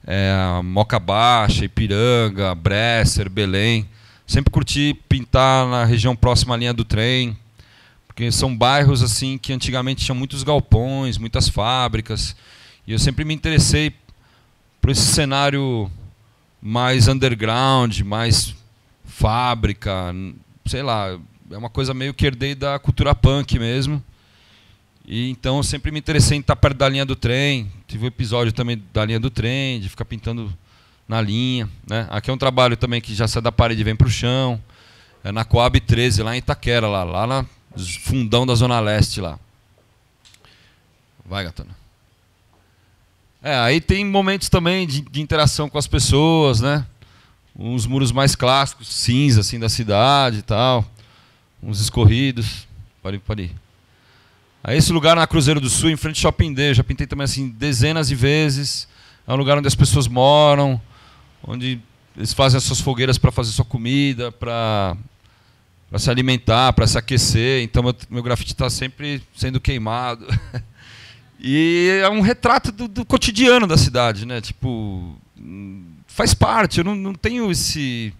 A Moca Baixa, Ipiranga, Bresser, Belém. Sempre curti pintar na região próxima à linha do trem, porque são bairros assim que antigamente tinham muitos galpões, muitas fábricas, e eu sempre me interessei por esse cenário mais underground, mais fábrica, sei lá, é uma coisa meio que herdei da cultura punk mesmo. E então eu sempre me interessei em estar perto da linha do trem. Tive um episódio também da linha do trem, de ficar pintando na linha, né? Aqui é um trabalho também que já sai da parede e vem para o chão. É na Coab 13, lá em Itaquera, lá no fundão da Zona Leste lá. Vai, gatona. Aí tem momentos também de interação com as pessoas, né? Uns muros mais clássicos, cinza assim da cidade e tal. Uns escorridos. Pode ir. Aí esse lugar na Cruzeiro do Sul, em frente ao Shopping D, eu já pintei também assim dezenas de vezes. É um lugar onde as pessoas moram, onde eles fazem as suas fogueiras para fazer sua comida, para se alimentar, para se aquecer. Então meu grafite está sempre sendo queimado. E é um retrato do cotidiano da cidade, né? Tipo, faz parte. Eu não tenho esse...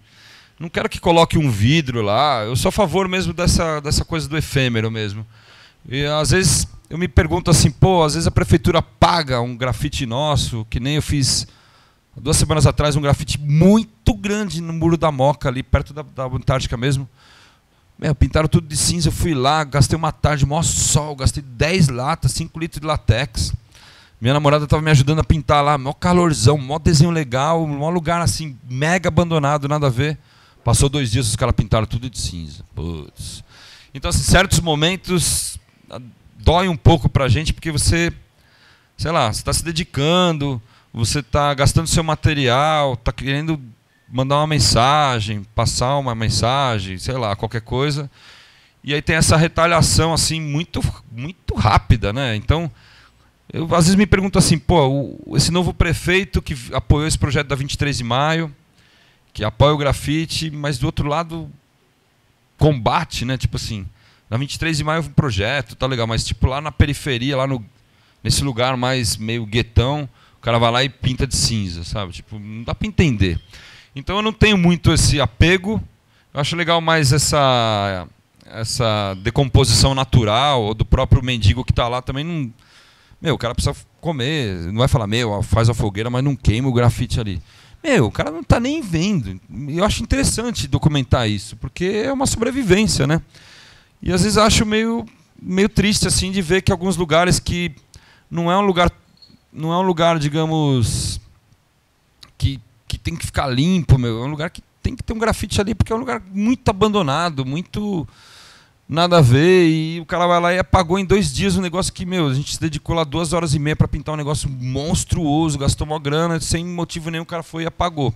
Não quero que coloque um vidro lá. Eu sou a favor mesmo dessa coisa do efêmero mesmo. E às vezes eu me pergunto assim, às vezes a prefeitura paga um grafite nosso, que nem eu fiz 2 semanas atrás, um grafite muito grande no Muro da Moca, ali perto da Antártica mesmo. Pintaram tudo de cinza, eu fui lá, gastei uma tarde, maior sol, gastei 10 latas, 5 litros de latex. Minha namorada estava me ajudando a pintar lá, maior calorzão, maior desenho legal, maior lugar assim, mega abandonado, nada a ver. Passou 2 dias, os caras pintaram tudo de cinza. Putz. Então, assim, certos momentos dói um pouco pra gente, porque você, sei lá, você está se dedicando, você está gastando seu material, está querendo mandar uma mensagem, passar uma mensagem, sei lá, qualquer coisa. E aí tem essa retaliação assim muito, muito rápida, né? Então, eu às vezes me pergunto assim, esse novo prefeito que apoiou esse projeto da 23 de maio, que apoia o grafite, mas do outro lado combate, né? Tipo assim, na 23 de maio um projeto, tá legal, mas tipo lá na periferia, nesse lugar mais meio guetão, o cara vai lá e pinta de cinza, sabe? Tipo, não dá para entender. Então eu não tenho muito esse apego. Eu acho legal mais essa decomposição natural, do próprio mendigo que está lá também não... o cara precisa comer, não vai falar, faz a fogueira, mas não queima o grafite ali. O cara não está nem vendo. Eu acho interessante documentar isso, porque é uma sobrevivência, né? E às vezes eu acho meio triste assim de ver que alguns lugares que não é um lugar, digamos, que tem que ficar limpo, é um lugar que tem que ter um grafite ali, porque é um lugar muito abandonado, muito nada a ver, e o cara vai lá e apagou em 2 dias um negócio que, a gente se dedicou lá 2h30 para pintar um negócio monstruoso, gastou uma grana, sem motivo nenhum o cara foi e apagou.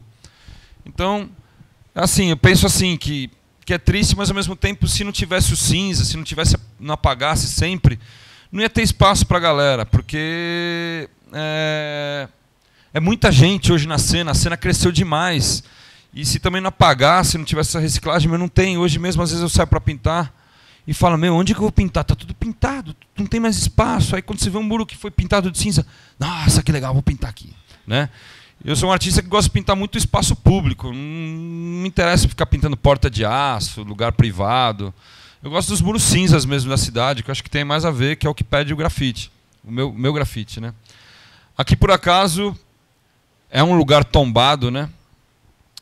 Então, assim, eu penso assim, que é triste, mas ao mesmo tempo, se não tivesse o cinza, se não apagasse sempre, não ia ter espaço para a galera, porque é muita gente hoje na cena, a cena cresceu demais. E se também não apagasse, não tivesse essa reciclagem, não tem. Hoje mesmo, às vezes, eu saio para pintar e falo, onde que eu vou pintar? Está tudo pintado, não tem mais espaço. Aí quando você vê um muro que foi pintado de cinza, nossa, que legal, vou pintar aqui, né? Eu sou um artista que gosta de pintar muito espaço público. Não me interessa ficar pintando porta de aço, lugar privado. Eu gosto dos muros cinzas mesmo da cidade, que eu acho que tem mais a ver, que é o que pede o grafite. O meu grafite, né? Aqui, por acaso, é um lugar tombado, né?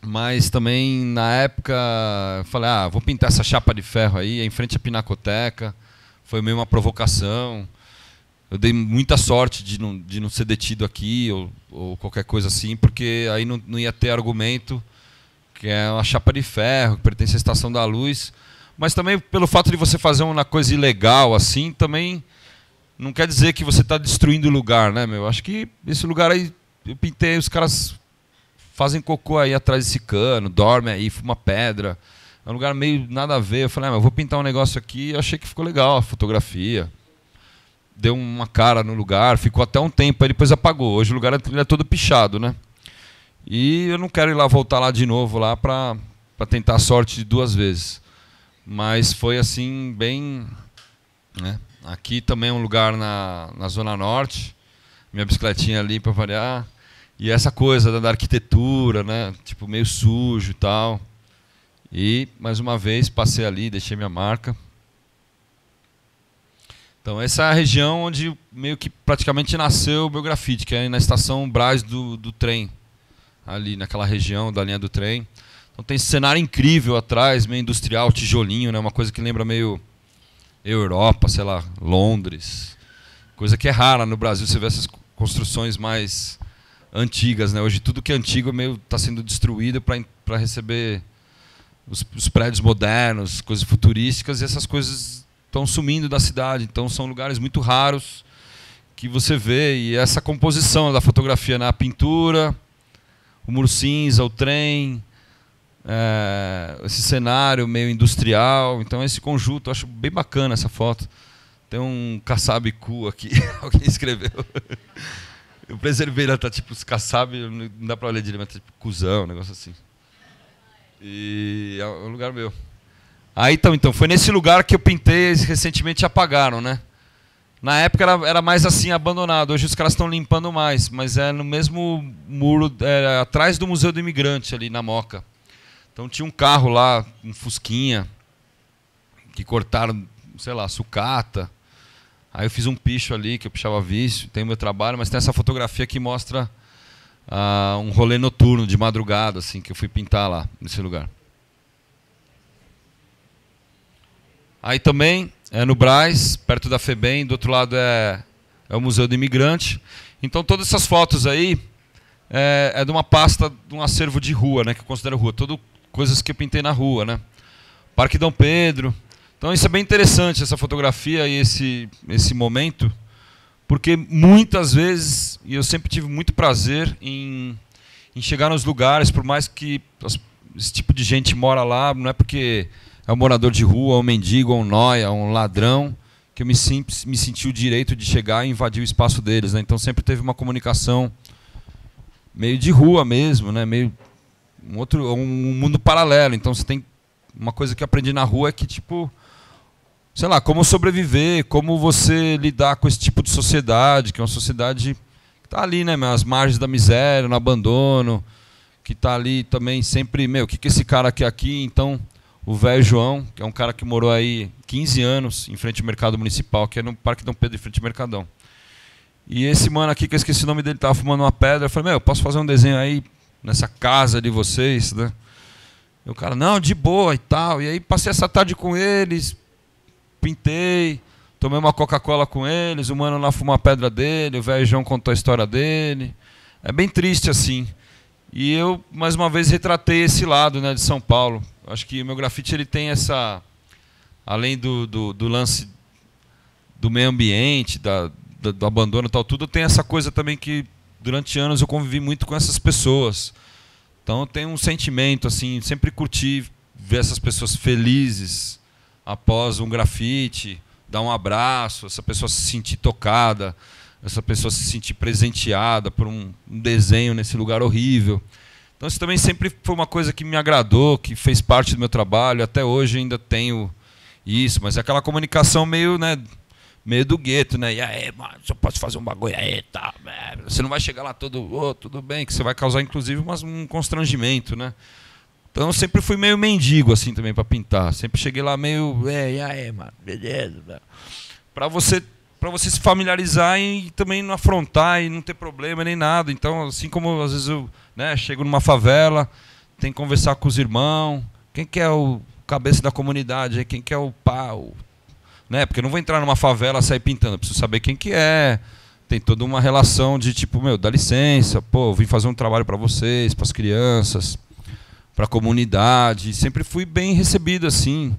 Mas também, na época, eu falei, vou pintar essa chapa de ferro aí, em frente à Pinacoteca. Foi meio uma provocação. Eu dei muita sorte de não ser detido aqui ou qualquer coisa assim, porque aí não ia ter argumento, que é uma chapa de ferro, que pertence à Estação da Luz. Mas também pelo fato de você fazer uma coisa ilegal assim, também não quer dizer que você está destruindo o lugar, né, meu? Acho que esse lugar aí, eu pintei, os caras fazem cocô aí atrás desse cano, dormem aí, fuma pedra. É um lugar meio nada a ver. Eu falei, mas eu vou pintar um negócio aqui, eu achei que ficou legal a fotografia. Deu uma cara no lugar, ficou até um tempo, aí depois apagou. Hoje o lugar ele é todo pichado, né? E eu não quero ir lá, voltar lá de novo lá para tentar a sorte 2 vezes. Mas foi assim, bem... né? Aqui também é um lugar na Zona Norte, minha bicicletinha ali para variar. E essa coisa da arquitetura, né? Tipo, meio sujo e tal. E, mais uma vez, passei ali, deixei minha marca. Então, essa é a região onde meio que praticamente nasceu o meu grafite, que é na estação Brás do trem. Ali naquela região da linha do trem. Então tem esse cenário incrível atrás, meio industrial, tijolinho, né? Uma coisa que lembra meio Europa, sei lá, Londres. Coisa que é rara no Brasil, você vê essas construções mais antigas, né? Hoje tudo que é antigo meio está sendo destruído para receber os prédios modernos, coisas futurísticas, e essas coisas estão sumindo da cidade. Então são lugares muito raros que você vê, e essa composição da fotografia na pintura, o muro cinza, o trem, esse cenário meio industrial. Então esse conjunto, eu acho bem bacana essa foto. Tem um Kassab-Ku aqui, alguém escreveu. Eu preservei, ela tá tipo os Kassab, não dá pra ler direito, mas tá tipo cuzão, um negócio assim. E é um lugar meu. Aí então, foi nesse lugar que eu pintei, recentemente apagaram, né? Na época era mais assim, abandonado. Hoje os caras estão limpando mais, mas é no mesmo muro, atrás do Museu do Imigrante, ali na Moca. Então tinha um carro lá, um Fusquinha, que cortaram, sei lá, sucata. Aí eu fiz um picho ali, que eu pichava vício, tem o meu trabalho, mas tem essa fotografia que mostra um rolê noturno, de madrugada, assim, que eu fui pintar lá, nesse lugar. Aí também é no Brás, perto da FEBEM, do outro lado é o Museu do Imigrante. Então todas essas fotos aí é de uma pasta, de um acervo de rua, né, que eu considero rua, tudo coisas que eu pintei na rua, né? Parque Dom Pedro. Então isso é bem interessante, essa fotografia e esse momento, porque muitas vezes, e eu sempre tive muito prazer em chegar nos lugares, por mais que esse tipo de gente mora lá, não é porque é um morador de rua, um mendigo, um nóia, um ladrão, que eu me senti o direito de chegar e invadir o espaço deles, né? Então sempre teve uma comunicação meio de rua mesmo, né? Meio um mundo paralelo. Então você tem uma coisa que eu aprendi na rua, é que tipo, sei lá, como sobreviver, como você lidar com esse tipo de sociedade, que é uma sociedade que está ali, né, às margens da miséria, no abandono, que está ali também sempre, o que esse cara quer aqui? Então, o velho João, que é um cara que morou aí 15 anos em frente ao Mercado Municipal, que é no Parque Dom Pedro, em frente ao Mercadão. E esse mano aqui, que eu esqueci o nome dele, estava fumando uma pedra. Eu falei, eu posso fazer um desenho aí nessa casa de vocês, né? E o cara, não, de boa e tal. E aí passei essa tarde com eles, pintei, tomei uma Coca-Cola com eles, o mano lá fumou a pedra dele, o velho João contou a história dele. É bem triste assim. E eu, mais uma vez, retratei esse lado, né, de São Paulo. Acho que o meu grafite ele tem essa, além do lance do meio ambiente, do abandono e tal, tudo, tem essa coisa também que durante anos eu convivi muito com essas pessoas. Então eu tenho um sentimento, assim, sempre curti ver essas pessoas felizes após um grafite, dar um abraço, essa pessoa se sentir tocada, essa pessoa se sentir presenteada por um desenho nesse lugar horrível. Então isso também sempre foi uma coisa que me agradou, que fez parte do meu trabalho. Até hoje ainda tenho isso, mas é aquela comunicação meio, né, meio do gueto, né? E aí, mano, eu posso fazer um bagulho aí, tá? Você não vai chegar lá todo, tudo bem, que você vai causar inclusive um constrangimento, né? Então eu sempre fui meio mendigo assim também para pintar. Sempre cheguei lá meio, e aí, mano, beleza, para você se familiarizar e também não afrontar e não ter problema nem nada. Então, assim como às vezes eu, né, chego numa favela, tem que conversar com os irmãos, quem que é o cabeça da comunidade, quem que é o pau, né? Porque eu não vou entrar numa favela e sair pintando, eu preciso saber quem que é. Tem toda uma relação de tipo, meu, dá licença, pô, eu vim fazer um trabalho para vocês, para as crianças, para a comunidade. Sempre fui bem recebido assim.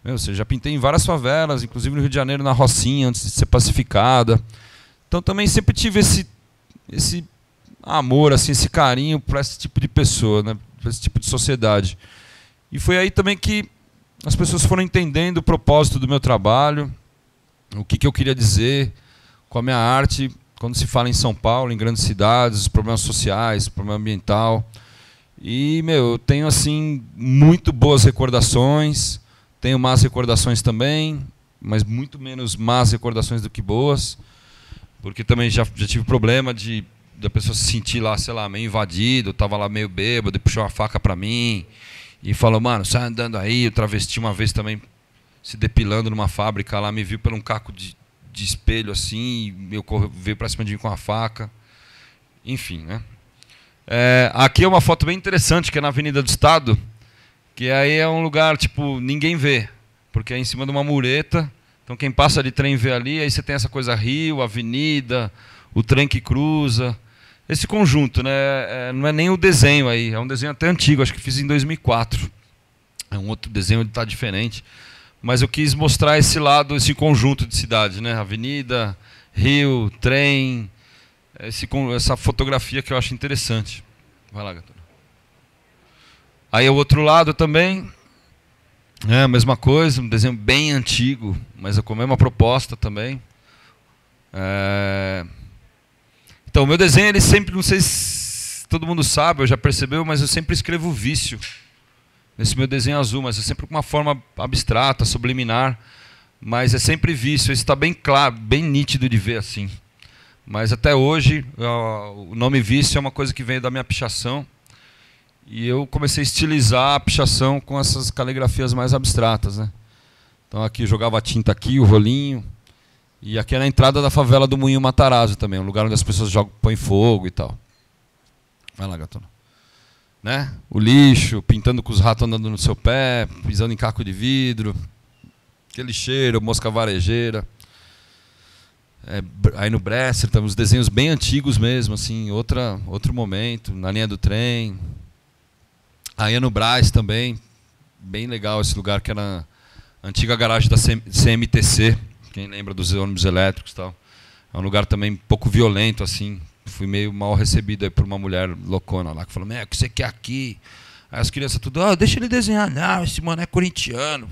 Meu, eu já pintei em várias favelas, inclusive no Rio de Janeiro, na Rocinha, antes de ser pacificada. Então também sempre tive esse amor, assim, esse carinho para esse tipo de pessoa, né? Para esse tipo de sociedade. E foi aí também que as pessoas foram entendendo o propósito do meu trabalho, o que eu queria dizer com a minha arte, quando se fala em São Paulo, em grandes cidades, os problemas sociais, o problema ambiental. E, meu, eu tenho, assim, muito boas recordações, tenho más recordações também, mas muito menos más recordações do que boas, porque também já tive problema da pessoa se sentir lá, sei lá, meio invadido, estava lá meio bêbado e puxou uma faca para mim e falou, mano, sai andando aí. O travesti uma vez também se depilando numa fábrica lá, me viu por um caco de espelho assim, e veio para cima de mim com a faca. Enfim, né? Aqui é uma foto bem interessante, que é na Avenida do Estado, que aí é um lugar, tipo, ninguém vê, porque é em cima de uma mureta, então quem passa de trem vê ali, aí você tem essa coisa rio, avenida, o trem que cruza, esse conjunto, né? Não é nem o desenho aí, é um desenho até antigo, acho que fiz em 2004. É um outro desenho, ele está diferente. Mas eu quis mostrar esse lado, esse conjunto de cidade, né? Avenida, rio, trem, essa fotografia que eu acho interessante. Vai lá, Gatona. Aí o outro lado também, a mesma coisa, um desenho bem antigo, mas com a mesma proposta também. Então, o meu desenho, ele sempre, não sei se todo mundo sabe, ou já percebeu, mas eu sempre escrevo vício nesse meu desenho azul, mas é sempre com uma forma abstrata, subliminar, mas é sempre vício. Isso está bem claro, bem nítido de ver assim. Mas até hoje, o nome vício é uma coisa que veio da minha pichação, e eu comecei a estilizar a pichação com essas caligrafias mais abstratas, né? Então aqui eu jogava tinta aqui, o rolinho. E aqui é na entrada da favela do Moinho Matarazzo também, um lugar onde as pessoas põem fogo e tal. Vai lá, Gatona. Né? O lixo, pintando com os ratos andando no seu pé, pisando em caco de vidro, aquele cheiro, mosca varejeira. Aí no Bresser, temos os desenhos bem antigos mesmo, assim, outro momento, na linha do trem. Aí no Brás também, bem legal esse lugar, que era a antiga garagem da CMTC. Quem lembra dos ônibus elétricos e tal. É um lugar também um pouco violento, assim. Fui meio mal recebido aí por uma mulher loucona lá, que falou, o que você quer aqui? Aí as crianças tudo, deixa ele desenhar. Não, esse mano é corintiano.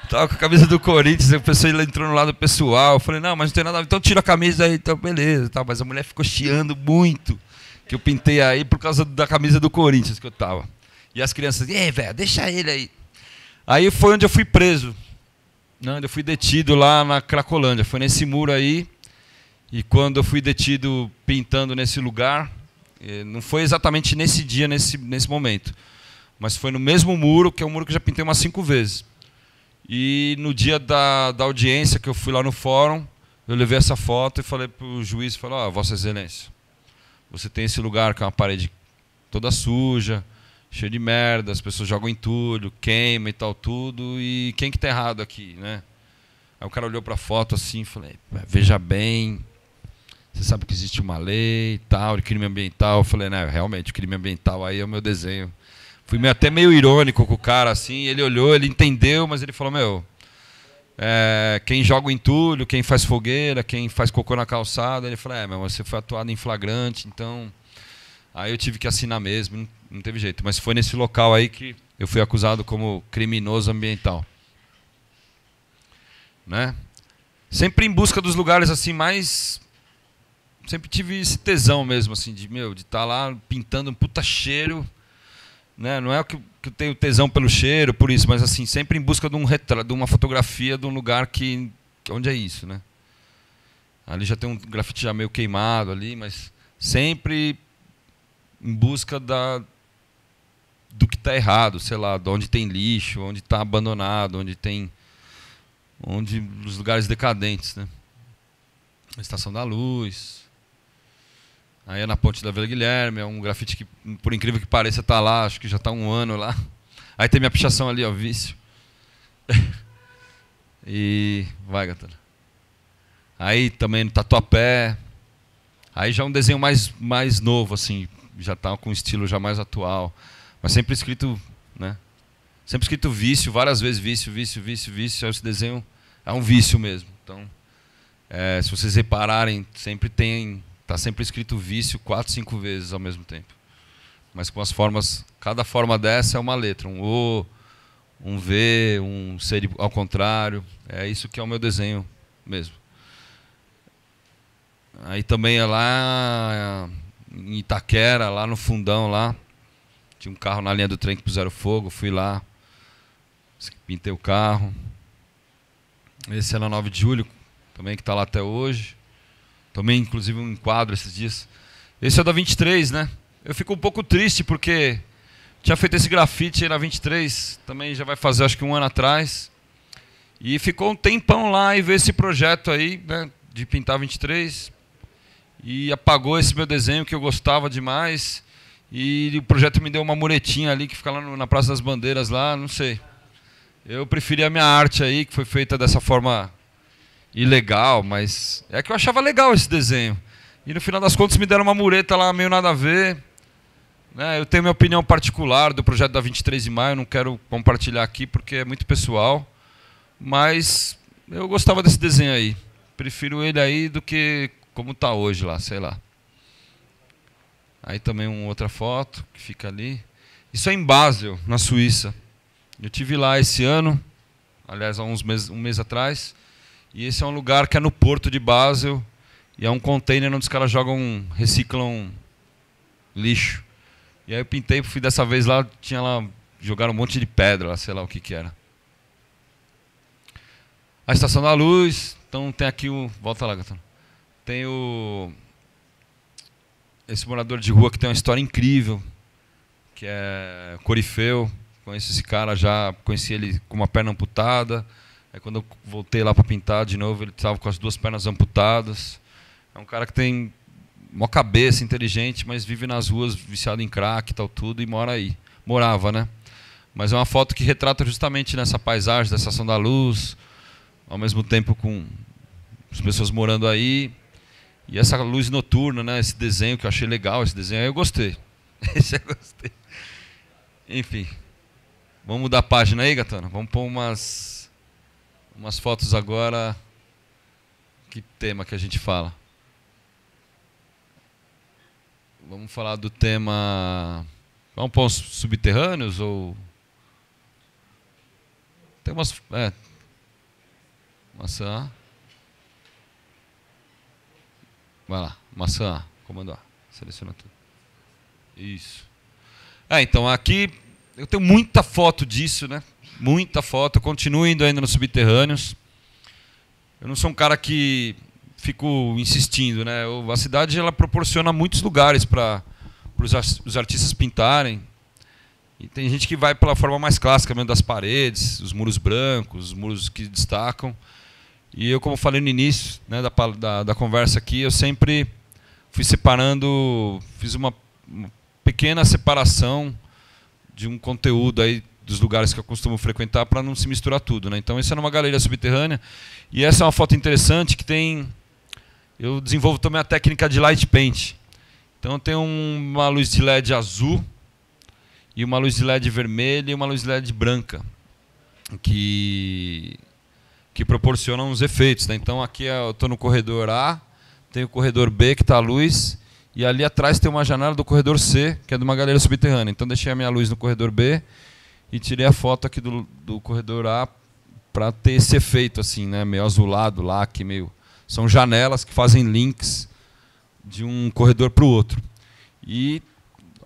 Tava com a camisa do Corinthians, a pessoa entrou no lado pessoal. Eu falei, não, mas não tem nada a ver. Então tira a camisa aí, então beleza. Tá. Mas a mulher ficou chiando muito que eu pintei aí por causa da camisa do Corinthians que eu tava. E as crianças, velho, deixa ele aí. Aí foi onde eu fui preso. Não, eu fui detido lá na Cracolândia, foi nesse muro aí, e quando eu fui detido pintando nesse lugar, não foi exatamente nesse dia, nesse momento, mas foi no mesmo muro, que é um muro que eu já pintei umas 5 vezes. E no dia da audiência, que eu fui lá no fórum, eu levei essa foto e falei para o juiz, Vossa Excelência, você tem esse lugar que é uma parede toda suja, cheio de merda, as pessoas jogam entulho, queima e tal, tudo, e quem que tá errado aqui, né? Aí o cara olhou para a foto assim e falei, veja bem, você sabe que existe uma lei e tal, de crime ambiental. Eu falei, realmente, crime ambiental aí é o meu desenho. Fui até meio irônico com o cara, assim, ele olhou, ele entendeu, mas ele falou, quem joga o entulho, quem faz fogueira, quem faz cocô na calçada, ele falou, mas você foi atuado em flagrante, então... Aí eu tive que assinar mesmo, não teve jeito. Mas foi nesse local aí que eu fui acusado como criminoso ambiental. Né? Sempre em busca dos lugares assim mais... Sempre tive esse tesão mesmo, assim, de estar lá pintando um puta cheiro. Né? Não é que eu tenho tesão pelo cheiro, por isso, mas assim, sempre em busca de um retrato, de uma fotografia de um lugar onde é isso, né? Ali já tem um grafite já meio queimado ali, mas sempre... em busca do que está errado, sei lá, de onde tem lixo, onde está abandonado, os lugares decadentes, né? A Estação da Luz. Aí é na Ponte da Vila Guilherme, é um grafite que, por incrível que pareça, está lá, acho que já está 1 ano lá. Aí tem minha pichação ali, ó, vício. E vai, Gatana. Aí também no Tatuapé. Aí já é um desenho mais novo, assim, já está com um estilo já mais atual. Mas sempre escrito, né? Sempre escrito vício, várias vezes vício. Aí esse desenho é um vício mesmo. Então, se vocês repararem, tá sempre escrito vício 4, 5 vezes ao mesmo tempo. Mas com as formas, cada forma dessa é uma letra, um O, um V, um C ao contrário. É isso que é o meu desenho mesmo. Aí também é lá em Itaquera, lá no fundão lá, tinha um carro na linha do trem que puseram fogo, fui lá, pintei o carro. Esse é na 9 de julho, também que está lá até hoje. Também, inclusive, um enquadro esses dias. Esse é da 23, né? Eu fico um pouco triste porque tinha feito esse grafite aí na 23, também já vai fazer acho que 1 ano atrás. E ficou um tempão lá e veio esse projeto aí, né, de pintar 23. E apagou esse meu desenho que eu gostava demais. E o projeto me deu uma muretinha ali que fica lá na Praça das Bandeiras, lá, não sei. Eu preferi a minha arte aí, que foi feita dessa forma ilegal, mas é que eu achava legal esse desenho. E no final das contas me deram uma mureta lá meio nada a ver. Né? Eu tenho minha opinião particular do projeto da 23 de maio, não quero compartilhar aqui porque é muito pessoal. Mas eu gostava desse desenho aí. Prefiro ele aí do que como está hoje lá, sei lá. Aí também uma outra foto que fica ali. Isso é em Basel, na Suíça. Eu tive lá esse ano, aliás, há um mês atrás. E esse é um lugar que é no Porto de Basel. E é um container onde os caras reciclam lixo. E aí eu pintei, fui dessa vez lá, jogaram um monte de pedra, sei lá o que era. A Estação da Luz, então tem aqui volta lá, Gatão. Tem esse morador de rua que tem uma história incrível, que é Corifeu. Conheço esse cara já, conheci ele com uma perna amputada. Aí quando eu voltei lá para pintar de novo, ele estava com as 2 pernas amputadas. É um cara que tem uma cabeça inteligente, mas vive nas ruas viciado em crack e tal tudo, e mora aí. Morava, né? Mas é uma foto que retrata justamente nessa paisagem da Estação da Luz, ao mesmo tempo com as pessoas morando aí. E essa luz noturna, né? Esse desenho que eu achei legal, esse desenho aí eu gostei. Esse eu gostei. Enfim. Vamos mudar a página aí, Gatana? Vamos pôr umas fotos agora. Que tema que a gente fala? Vamos falar do tema... Vamos pôr os subterrâneos ou... Tem umas... Maçã. Vai lá, maçã, comando A. Seleciona tudo. Isso. Então aqui eu tenho muita foto disso, né? Muita foto. Eu continuo indo ainda nos subterrâneos. Eu não sou um cara que fico insistindo, né? A cidade ela proporciona muitos lugares para os artistas pintarem. E tem gente que vai pela forma mais clássica mesmo das paredes, os muros brancos, os muros que destacam. E eu, como falei no início, né, da conversa aqui, eu sempre fui separando, fiz uma pequena separação de um conteúdo aí dos lugares que eu costumo frequentar para não se misturar tudo, né? Então, essa é uma galeria subterrânea. E essa é uma foto interessante que tem... Eu desenvolvo também a técnica de light paint. Então, eu tenho uma luz de LED azul e uma luz de LED vermelha e uma luz de LED branca que proporcionam os efeitos, né? Então aqui eu estou no corredor A, tem o corredor B que está a luz, e ali atrás tem uma janela do corredor C, que é de uma galeria subterrânea. Então deixei a minha luz no corredor B e tirei a foto aqui do corredor A para ter esse efeito assim, né? Meio azulado lá, que meio... São janelas que fazem links de um corredor para o outro. E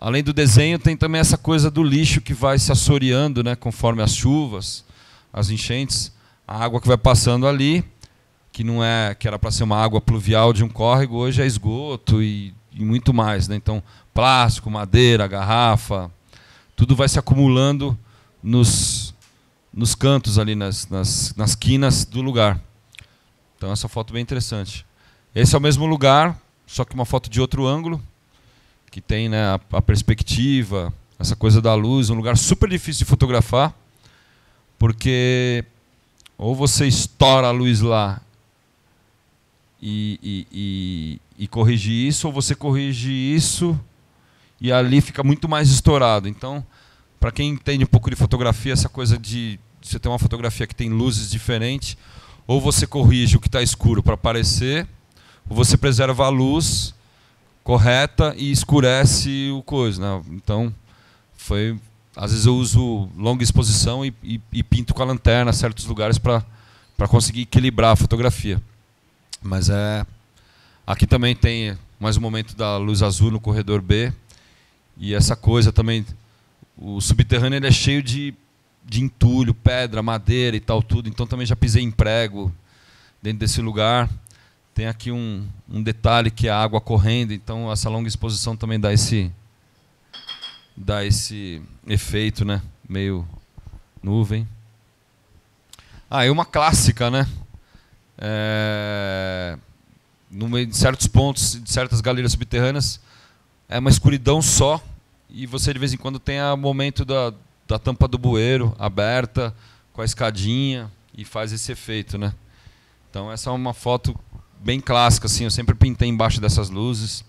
além do desenho tem também essa coisa do lixo que vai se assoreando, né? Conforme as chuvas, as enchentes. A água que vai passando ali, que era para ser uma água pluvial de um córrego, hoje é esgoto e muito mais, né? Então, plástico, madeira, garrafa, tudo vai se acumulando nos cantos ali, nas quinas do lugar. Então, essa foto é bem interessante. Esse é o mesmo lugar, só que uma foto de outro ângulo. que tem, né, a perspectiva, essa coisa da luz, um lugar super difícil de fotografar, porque ou você estoura a luz lá e corrige isso, ou você corrige isso e ali fica muito mais estourado. Então, para quem entende um pouco de fotografia, essa coisa de você ter uma fotografia que tem luzes diferentes, ou você corrige o que está escuro para aparecer, ou você preserva a luz correta e escurece o coisa, né? Então, às vezes eu uso longa exposição e pinto com a lanterna em certos lugares para conseguir equilibrar a fotografia. Mas aqui também tem mais um momento da luz azul no corredor B, e essa coisa também, o subterrâneo ele é cheio de entulho, pedra, madeira e tal, tudo. Então também já pisei em prego dentro desse lugar. Tem aqui um detalhe que é a água correndo, então essa longa exposição também dá esse efeito, né? Meio nuvem. E uma clássica, né? No meio de certos pontos, de certas galerias subterrâneas, é uma escuridão só, e você de vez em quando tem o momento da tampa do bueiro aberta, com a escadinha, e faz esse efeito, né? Então essa é uma foto bem clássica, assim, eu sempre pintei embaixo dessas luzes,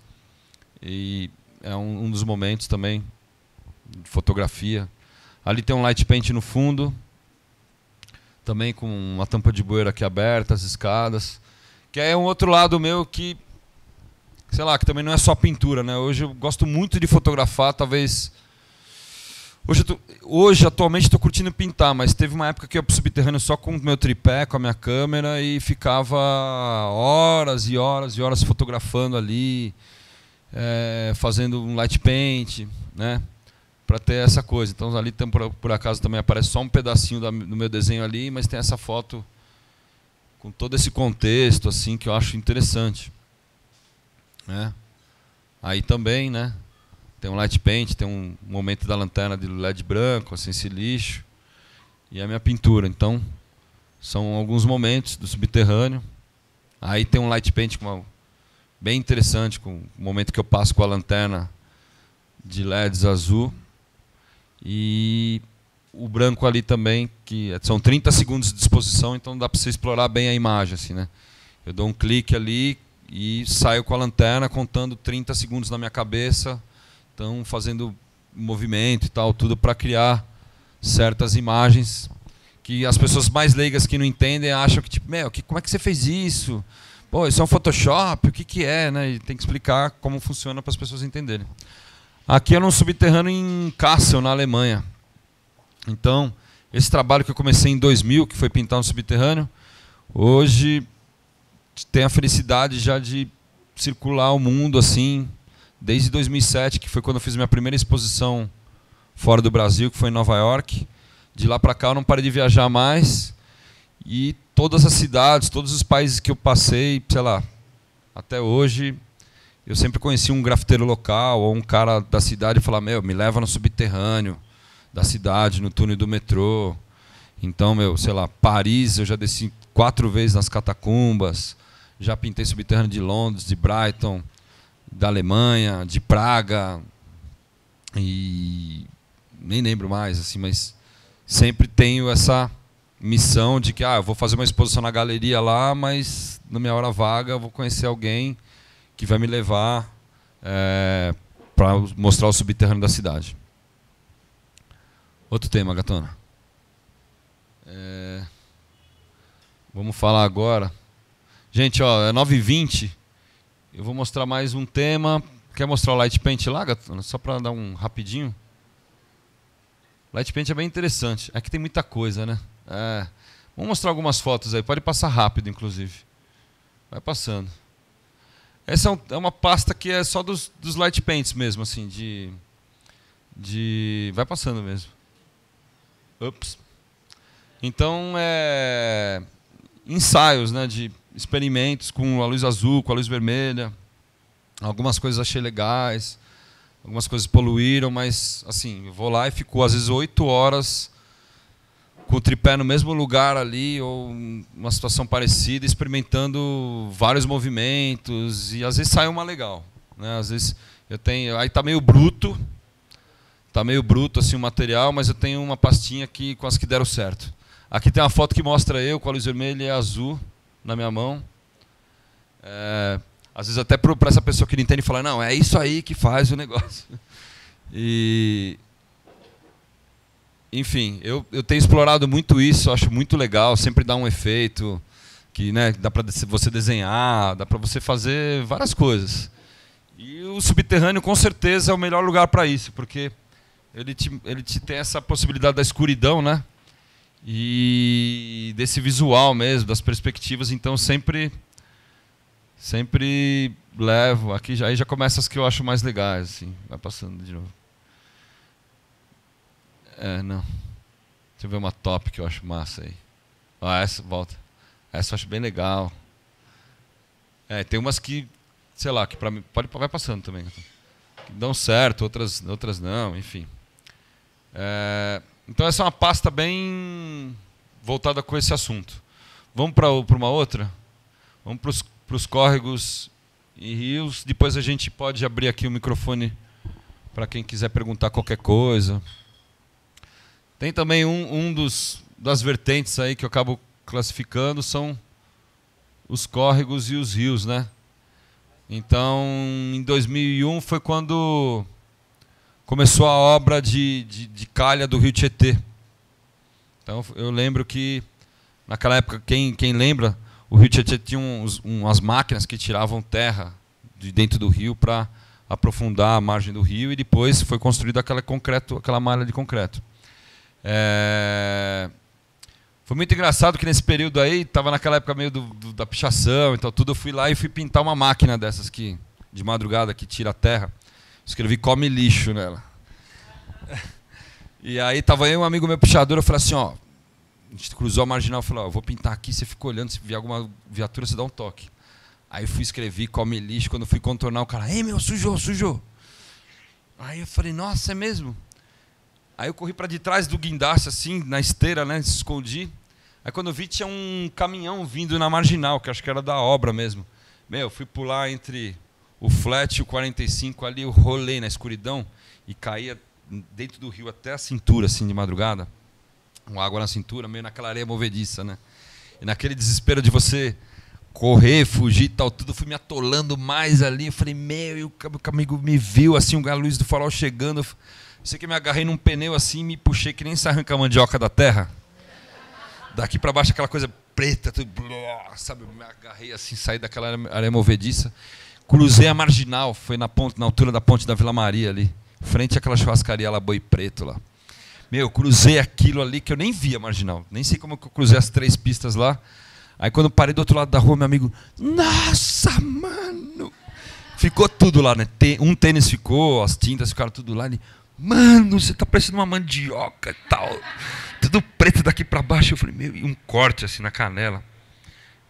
e é um dos momentos também de fotografia. Ali tem um light paint no fundo, também com uma tampa de bueiro aqui aberta, as escadas, que é um outro lado meu que, sei lá, que também não é só pintura, né? Hoje eu gosto muito de fotografar, talvez... Hoje atualmente estou curtindo pintar, mas teve uma época que eu ia para o subterrâneo só com o meu tripé, com a minha câmera, e ficava horas e horas e horas fotografando ali, fazendo um light paint, né, para ter essa coisa. Então ali por acaso também aparece só um pedacinho do meu desenho ali, mas tem essa foto com todo esse contexto assim que eu acho interessante, né? Aí também, né, tem um light paint, tem um momento da lanterna de LED branco, assim, esse lixo, e a minha pintura. Então, são alguns momentos do subterrâneo. Aí tem um light paint bem interessante, com o momento que eu passo com a lanterna de LEDs azul. E o branco ali também, que são 30 segundos de exposição, então dá para você explorar bem a imagem, assim, né? Eu dou um clique ali e saio com a lanterna contando 30 segundos na minha cabeça, então fazendo movimento e tal, tudo para criar certas imagens que as pessoas mais leigas que não entendem acham que, tipo, como é que você fez isso? Pô, isso é um Photoshop? O que é, né? E tem que explicar como funciona para as pessoas entenderem. Aqui é num subterrâneo em Kassel, na Alemanha. Então, esse trabalho que eu comecei em 2000, que foi pintar um subterrâneo, hoje tem a felicidade já de circular o mundo assim, desde 2007, que foi quando eu fiz minha primeira exposição fora do Brasil, que foi em Nova York. De lá para cá eu não parei de viajar mais. E todas as cidades, todos os países que eu passei, sei lá, até hoje, eu sempre conheci um grafiteiro local ou um cara da cidade e falava, me leva no subterrâneo da cidade, no túnel do metrô. Então, sei lá, Paris, eu já desci 4 vezes nas catacumbas, já pintei subterrâneo de Londres, de Brighton, da Alemanha, de Praga, e nem lembro mais, assim, mas sempre tenho essa missão de que eu vou fazer uma exposição na galeria lá, mas na minha hora vaga eu vou conhecer alguém que vai me levar para mostrar o subterrâneo da cidade. Outro tema, gatona. Vamos falar agora. Gente, ó, é 9h20. Eu vou mostrar mais um tema. Quer mostrar o light paint lá, gatona? Só para dar um rapidinho. Light paint é bem interessante. Aqui tem muita coisa, né? Vamos mostrar algumas fotos aí. Pode passar rápido, inclusive. Vai passando. Essa é uma pasta que é só dos light paints mesmo, assim, vai passando mesmo. Ups. Então, ensaios, né, de experimentos com a luz azul, com a luz vermelha. Algumas coisas achei legais, algumas coisas poluíram, mas assim, eu vou lá e fico às vezes 8 horas com o tripé no mesmo lugar ali, ou uma situação parecida, experimentando vários movimentos, e às vezes sai uma legal, né? Às vezes Aí tá meio bruto. Tá meio bruto assim o material, mas eu tenho uma pastinha aqui com as que deram certo. Aqui tem uma foto que mostra eu com a luz vermelha e azul na minha mão. Às vezes até para essa pessoa que não entende falar, não, é isso aí que faz o negócio. Enfim, eu tenho explorado muito isso, acho muito legal, sempre dá um efeito que, né, dá para você desenhar, dá para você fazer várias coisas. E o subterrâneo com certeza é o melhor lugar para isso, porque ele te tem essa possibilidade da escuridão, né? E desse visual mesmo, das perspectivas, então sempre levo. Aí já começa as que eu acho mais legais, assim. Vai passando de novo. Não. Deixa eu ver uma top que eu acho massa aí. Essa, volta. Essa eu acho bem legal. Tem umas que, sei lá, que pra mim vai passando também. Que dão certo, outras não, enfim. Então essa é uma pasta bem voltada com esse assunto. Vamos para uma outra? Vamos para os córregos e rios. Depois a gente pode abrir aqui o microfone para quem quiser perguntar qualquer coisa. Tem também das vertentes aí que eu acabo classificando, são os córregos e os rios, né? Então, em 2001 foi quando começou a obra de calha do Rio Tietê. Então, eu lembro que, naquela época, quem lembra, o Rio Tietê tinha umas máquinas que tiravam terra de dentro do rio para aprofundar a margem do rio, e depois foi construída aquela malha de concreto. Foi muito engraçado que nesse período aí, estava naquela época meio da pichação, então tudo, eu fui lá e fui pintar uma máquina dessas de madrugada que tira a terra. Escrevi "come lixo" nela. E aí tava eu e um amigo meu pichador, eu falei assim, ó, a gente cruzou a marginal, eu falei, ó, eu vou pintar aqui, você fica olhando, se vier alguma viatura, você dá um toque. Aí eu escrevi "come lixo", quando eu fui contornar, o cara, ei meu, sujou. Aí eu falei, nossa, é mesmo? Aí eu corri para de trás do guindaste, assim, na esteira, né, se escondi. Aí quando eu vi, tinha um caminhão vindo na marginal, que acho que era da obra mesmo. Eu fui pular entre o flat e o 45 ali, eu rolei na escuridão e caía dentro do rio até a cintura, assim, de madrugada. Com água na cintura, meio naquela areia movediça, né? E naquele desespero de você correr, fugir e tal, tudo, fui me atolando mais ali. Eu falei, e o amigo me viu, assim, a luz do farol chegando. Eu sei que me agarrei num pneu assim e me puxei que nem se arranca a mandioca da terra. Daqui para baixo aquela coisa preta, tudo, sabe? Eu me agarrei assim, saí daquela areia movediça. Cruzei a marginal, foi na altura da ponte da Vila Maria ali, frente àquela churrascaria lá, Boi Preto lá. Cruzei aquilo ali que eu nem via marginal, nem sei como que eu cruzei as 3 pistas lá. Aí quando eu parei do outro lado da rua, meu amigo, nossa, mano! Ficou tudo lá, né? Um tênis ficou, as tintas ficaram tudo lá. Mano, você tá parecendo uma mandioca e tal. Tudo preto daqui para baixo. Eu falei, e um corte assim na canela.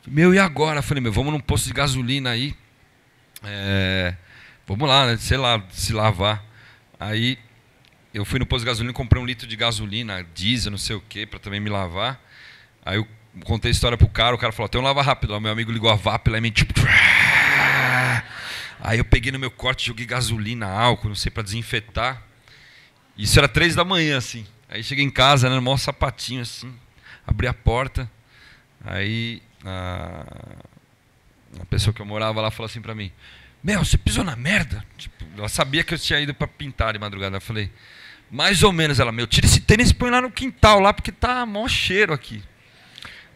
E agora? Eu falei, vamos num posto de gasolina aí. Vamos lá, né? Sei lá, se lavar. Aí eu fui no posto de gasolina e comprei 1 litro de gasolina, diesel, não sei o que, para também me lavar. Aí eu contei a história pro cara, o cara falou, tem um lava rápido lá. Meu amigo ligou a VAP lá e me tipo... Aí eu peguei no meu corte, joguei gasolina, álcool, não sei, para desinfetar. Isso era 3 da manhã, assim. Aí cheguei em casa, né, no maior sapatinho, assim. Abri a porta. Aí a pessoa que eu morava lá falou assim pra mim, você pisou na merda? Tipo, ela sabia que eu tinha ido pra pintar de madrugada. Eu falei, mais ou menos. Ela, tira esse tênis e põe lá no quintal, lá, porque tá mó cheiro aqui.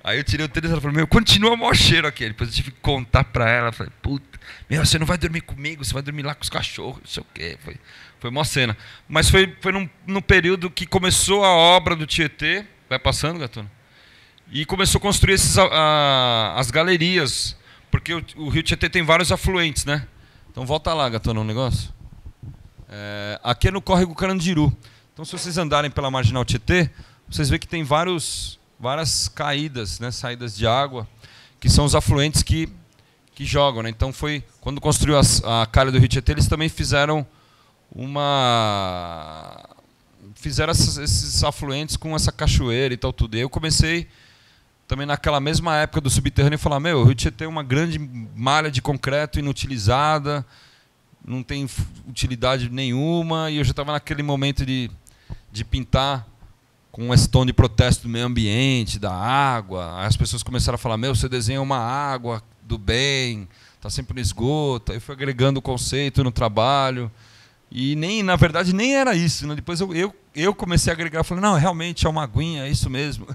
Aí eu tirei o tênis e ela falou, continua mó cheiro aqui. Depois eu tive que contar pra ela. Eu falei, puta, você não vai dormir comigo, você vai dormir lá com os cachorros, não sei o quê. Foi mó cena. Mas foi no período que começou a obra do Tietê. Vai passando, Gatuno? E começou a construir as galerias. Porque o Rio Tietê tem vários afluentes, né? Então volta lá, Gatuno, um negócio. Aqui é no córrego Carandiru. Então se vocês andarem pela Marginal Tietê, vocês veem que tem várias caídas, né, saídas de água, que são os afluentes que jogam, né? Então foi quando construiu a calha do Rio Tietê, eles também fizeram esses afluentes com essa cachoeira e tal tudo. E eu comecei também naquela mesma época do subterrâneo a falar, o Rio Tietê é uma grande malha de concreto inutilizada, não tem utilidade nenhuma, e eu já estava naquele momento de pintar com esse tom de protesto do meio ambiente, da água. Aí as pessoas começaram a falar, meu, você desenha uma água do bem, está sempre no esgoto. Aí eu fui agregando o conceito no trabalho. E nem, na verdade, nem era isso, né? Depois eu comecei a agregar, falei, não, realmente é uma aguinha, é isso mesmo.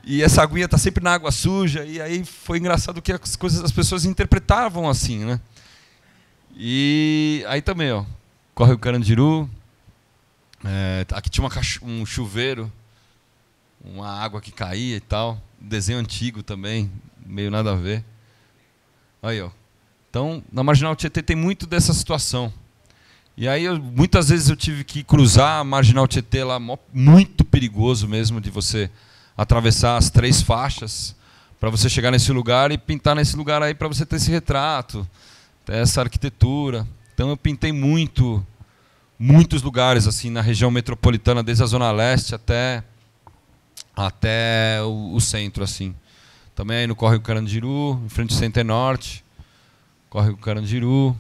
E essa aguinha está sempre na água suja. E aí foi engraçado que as pessoas interpretavam assim, né? E aí também, ó, Córrego Carandiru. Aqui tinha um chuveiro, uma água que caía e tal. Desenho antigo também, meio nada a ver. Aí, ó. Então, na Marginal Tietê tem muito dessa situação. E aí, muitas vezes eu tive que cruzar a Marginal Tietê lá, muito perigoso mesmo, de você atravessar as 3 faixas para você chegar nesse lugar e pintar nesse lugar aí para você ter esse retrato, ter essa arquitetura. Então eu pintei muitos lugares assim na região metropolitana, desde a Zona Leste até o centro, assim. Também aí no Córrego Carandiru, em frente ao Center Norte, Córrego Carandiru.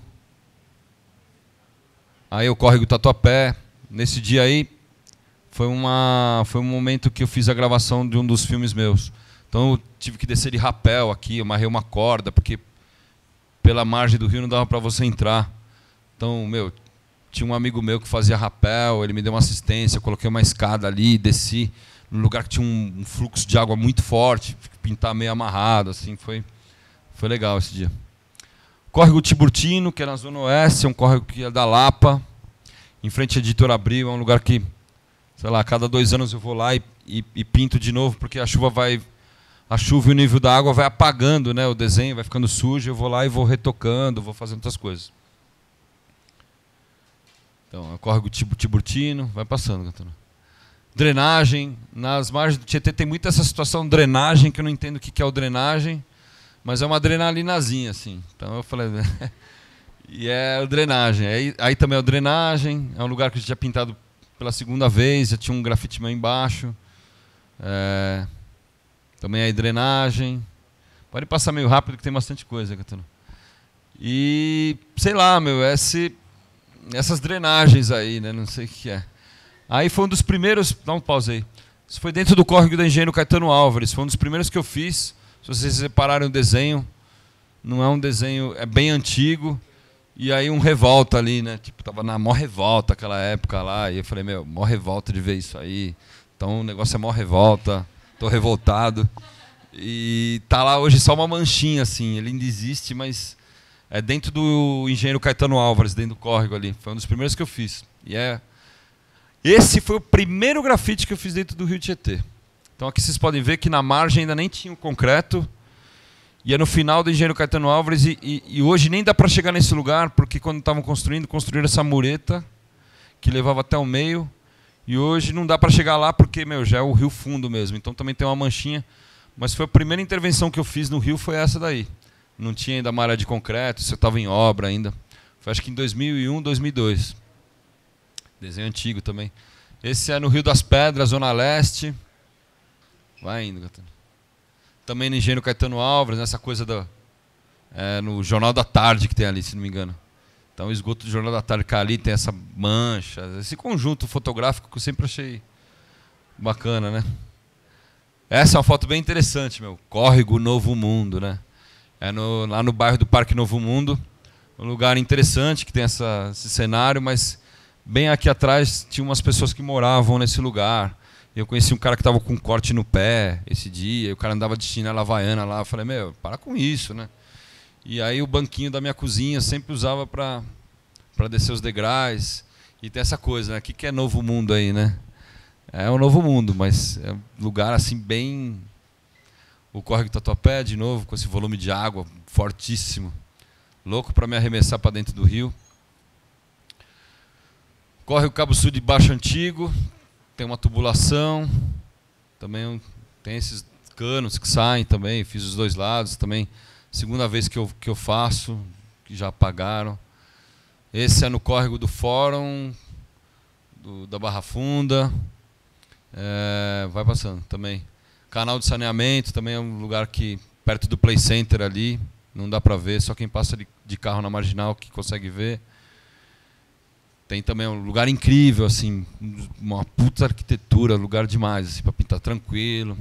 Aí o Córrego Tatuapé. Nesse dia aí foi um momento que eu fiz a gravação de um dos filmes meus. Então eu tive que descer de rapel aqui, eu amarrei uma corda, porque pela margem do rio não dava para você entrar. Então, meu, tinha um amigo meu que fazia rapel, ele me deu uma assistência, eu coloquei uma escada ali, desci num lugar que tinha um fluxo de água muito forte, pintar meio amarrado, assim, foi legal esse dia. Córrego Tiburtino, que é na Zona Oeste, é um córrego que é da Lapa, em frente à Editora Abril, é um lugar que, sei lá, a cada 2 anos eu vou lá e pinto de novo, porque a chuva e o nível da água vai apagando, né, o desenho, vai ficando sujo, eu vou lá e vou retocando, vou fazendo outras coisas. Então, é o Córrego Tiburtino, vai passando, Catana. Drenagem, nas margens do Tietê tem muita essa situação de drenagem, que eu não entendo o que é o drenagem, mas é uma adrenalinazinha, assim. Então eu falei, e é o drenagem. Aí também é o drenagem, é um lugar que eu já tinha pintado pela 2ª vez, já tinha um grafite meu embaixo. Também é drenagem. Pode passar meio rápido que tem bastante coisa, Catana. E, sei lá, meu, essas drenagens aí, né, não sei o que é. Aí foi um dos primeiros, dá um pause aí. Isso foi dentro do córrego da Engenheiro Caetano Álvares, foi um dos primeiros que eu fiz. Se vocês repararem o desenho, não é um desenho, é bem antigo. E aí um revolta ali, né? Tipo, tava na mó revolta aquela época lá. E eu falei, meu, mó revolta de ver isso aí. Então o negócio é mó revolta, tô revoltado. E tá lá hoje só uma manchinha, assim. Ele ainda existe, mas é dentro do Engenheiro Caetano Álvares, dentro do córrego ali. Foi um dos primeiros que eu fiz. Esse foi o primeiro grafite que eu fiz dentro do Rio Tietê. Então aqui vocês podem ver que na margem ainda nem tinha o concreto. E é no final do Engenheiro Caetano Álvares. E hoje nem dá para chegar nesse lugar, porque quando estavam construíram essa mureta que levava até o meio. E hoje não dá para chegar lá porque, meu, já é o rio fundo mesmo. Então também tem uma manchinha. Mas foi a primeira intervenção que eu fiz no rio, foi essa daí. Não tinha ainda malha de concreto, isso estava em obra ainda. Foi acho que em 2001, 2002. Desenho antigo também. Esse é no Rio das Pedras, Zona Leste. Vai indo, Catana. Também no Engenheiro Caetano Álvares, nessa coisa no Jornal da Tarde que tem ali, se não me engano. Então o esgoto do Jornal da Tarde que ali tem essa mancha, esse conjunto fotográfico que eu sempre achei bacana, né? Essa é uma foto bem interessante, meu. Córrego Novo Mundo, né? Lá no bairro do Parque Novo Mundo. Um lugar interessante que tem esse cenário, mas bem aqui atrás tinha umas pessoas que moravam nesse lugar. Eu conheci um cara que estava com um corte no pé esse dia, e o cara andava de chinela havaiana lá. Eu falei, meu, para com isso, né? E aí o banquinho da minha cozinha sempre usava para descer os degraus. E tem essa coisa, né? O que é Novo Mundo aí, né? É um novo mundo, mas é um lugar assim bem... O Córrego Tatuapé, de novo, com esse volume de água fortíssimo. Louco para me arremessar para dentro do rio. Córrego Cabo Sul de Baixo Antigo. Tem uma tubulação. Também tem esses canos que saem também. Fiz os 2 lados também. 2ª vez que eu faço, que já apagaram. Esse é no Córrego do Fórum, da Barra Funda. Vai passando também. Canal de saneamento também é um lugar que, perto do Play Center ali, não dá para ver, só quem passa de carro na Marginal que consegue ver. Tem também um lugar incrível, assim, uma puta arquitetura, lugar demais, assim, para pintar tranquilo.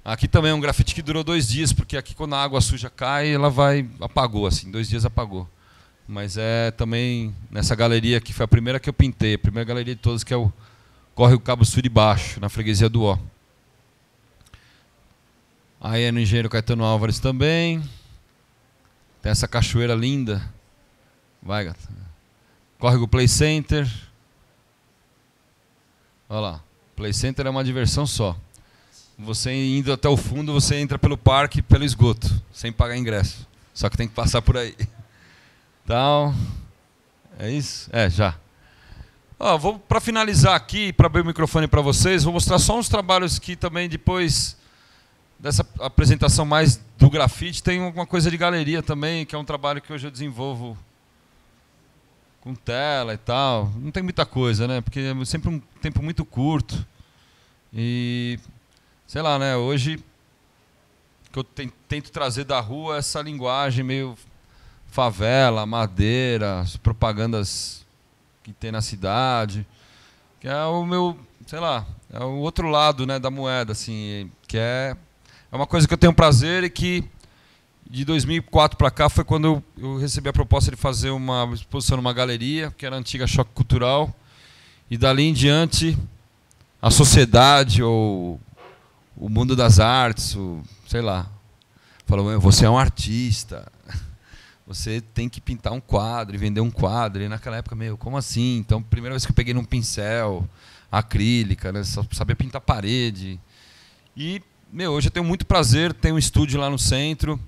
Aqui também é um grafite que durou 2 dias, porque aqui quando a água suja cai, ela apagou, assim, 2 dias apagou. Mas é também nessa galeria que foi a primeira que eu pintei, a primeira galeria de todas, que é o Córrego Cabo Sul de Baixo, na freguesia do Ó. Aí é no Engenheiro Caetano Álvares também. Tem essa cachoeira linda. Vai, gata. Córrego Play Center. Olha lá. Play Center é uma diversão só. Você indo até o fundo, você entra pelo parque, pelo esgoto, sem pagar ingresso. Só que tem que passar por aí. Então, é isso? É, já. Ó, vou para finalizar aqui, para abrir o microfone para vocês, vou mostrar só uns trabalhos que também depois dessa apresentação mais do grafite, tem alguma coisa de galeria também, que é um trabalho que hoje eu desenvolvo com tela e tal. Não tem muita coisa, né? Porque é sempre um tempo muito curto. E, sei lá, né? Hoje, que eu tento trazer da rua essa linguagem meio favela, madeira, as propagandas que tem na cidade, que é o meu, sei lá, é o outro lado, né, da moeda, assim, que é uma coisa que eu tenho prazer e que de 2004 para cá foi quando eu recebi a proposta de fazer uma exposição numa galeria, que era a antiga Choque Cultural, e dali em diante a sociedade ou o mundo das artes, sei lá, falou, você é um artista, você tem que pintar um quadro e vender um quadro. E naquela época, como assim? Então, primeira vez que eu peguei num pincel, acrílica, né, só sabia pintar parede. E, hoje eu tenho muito prazer, tenho um estúdio lá no centro.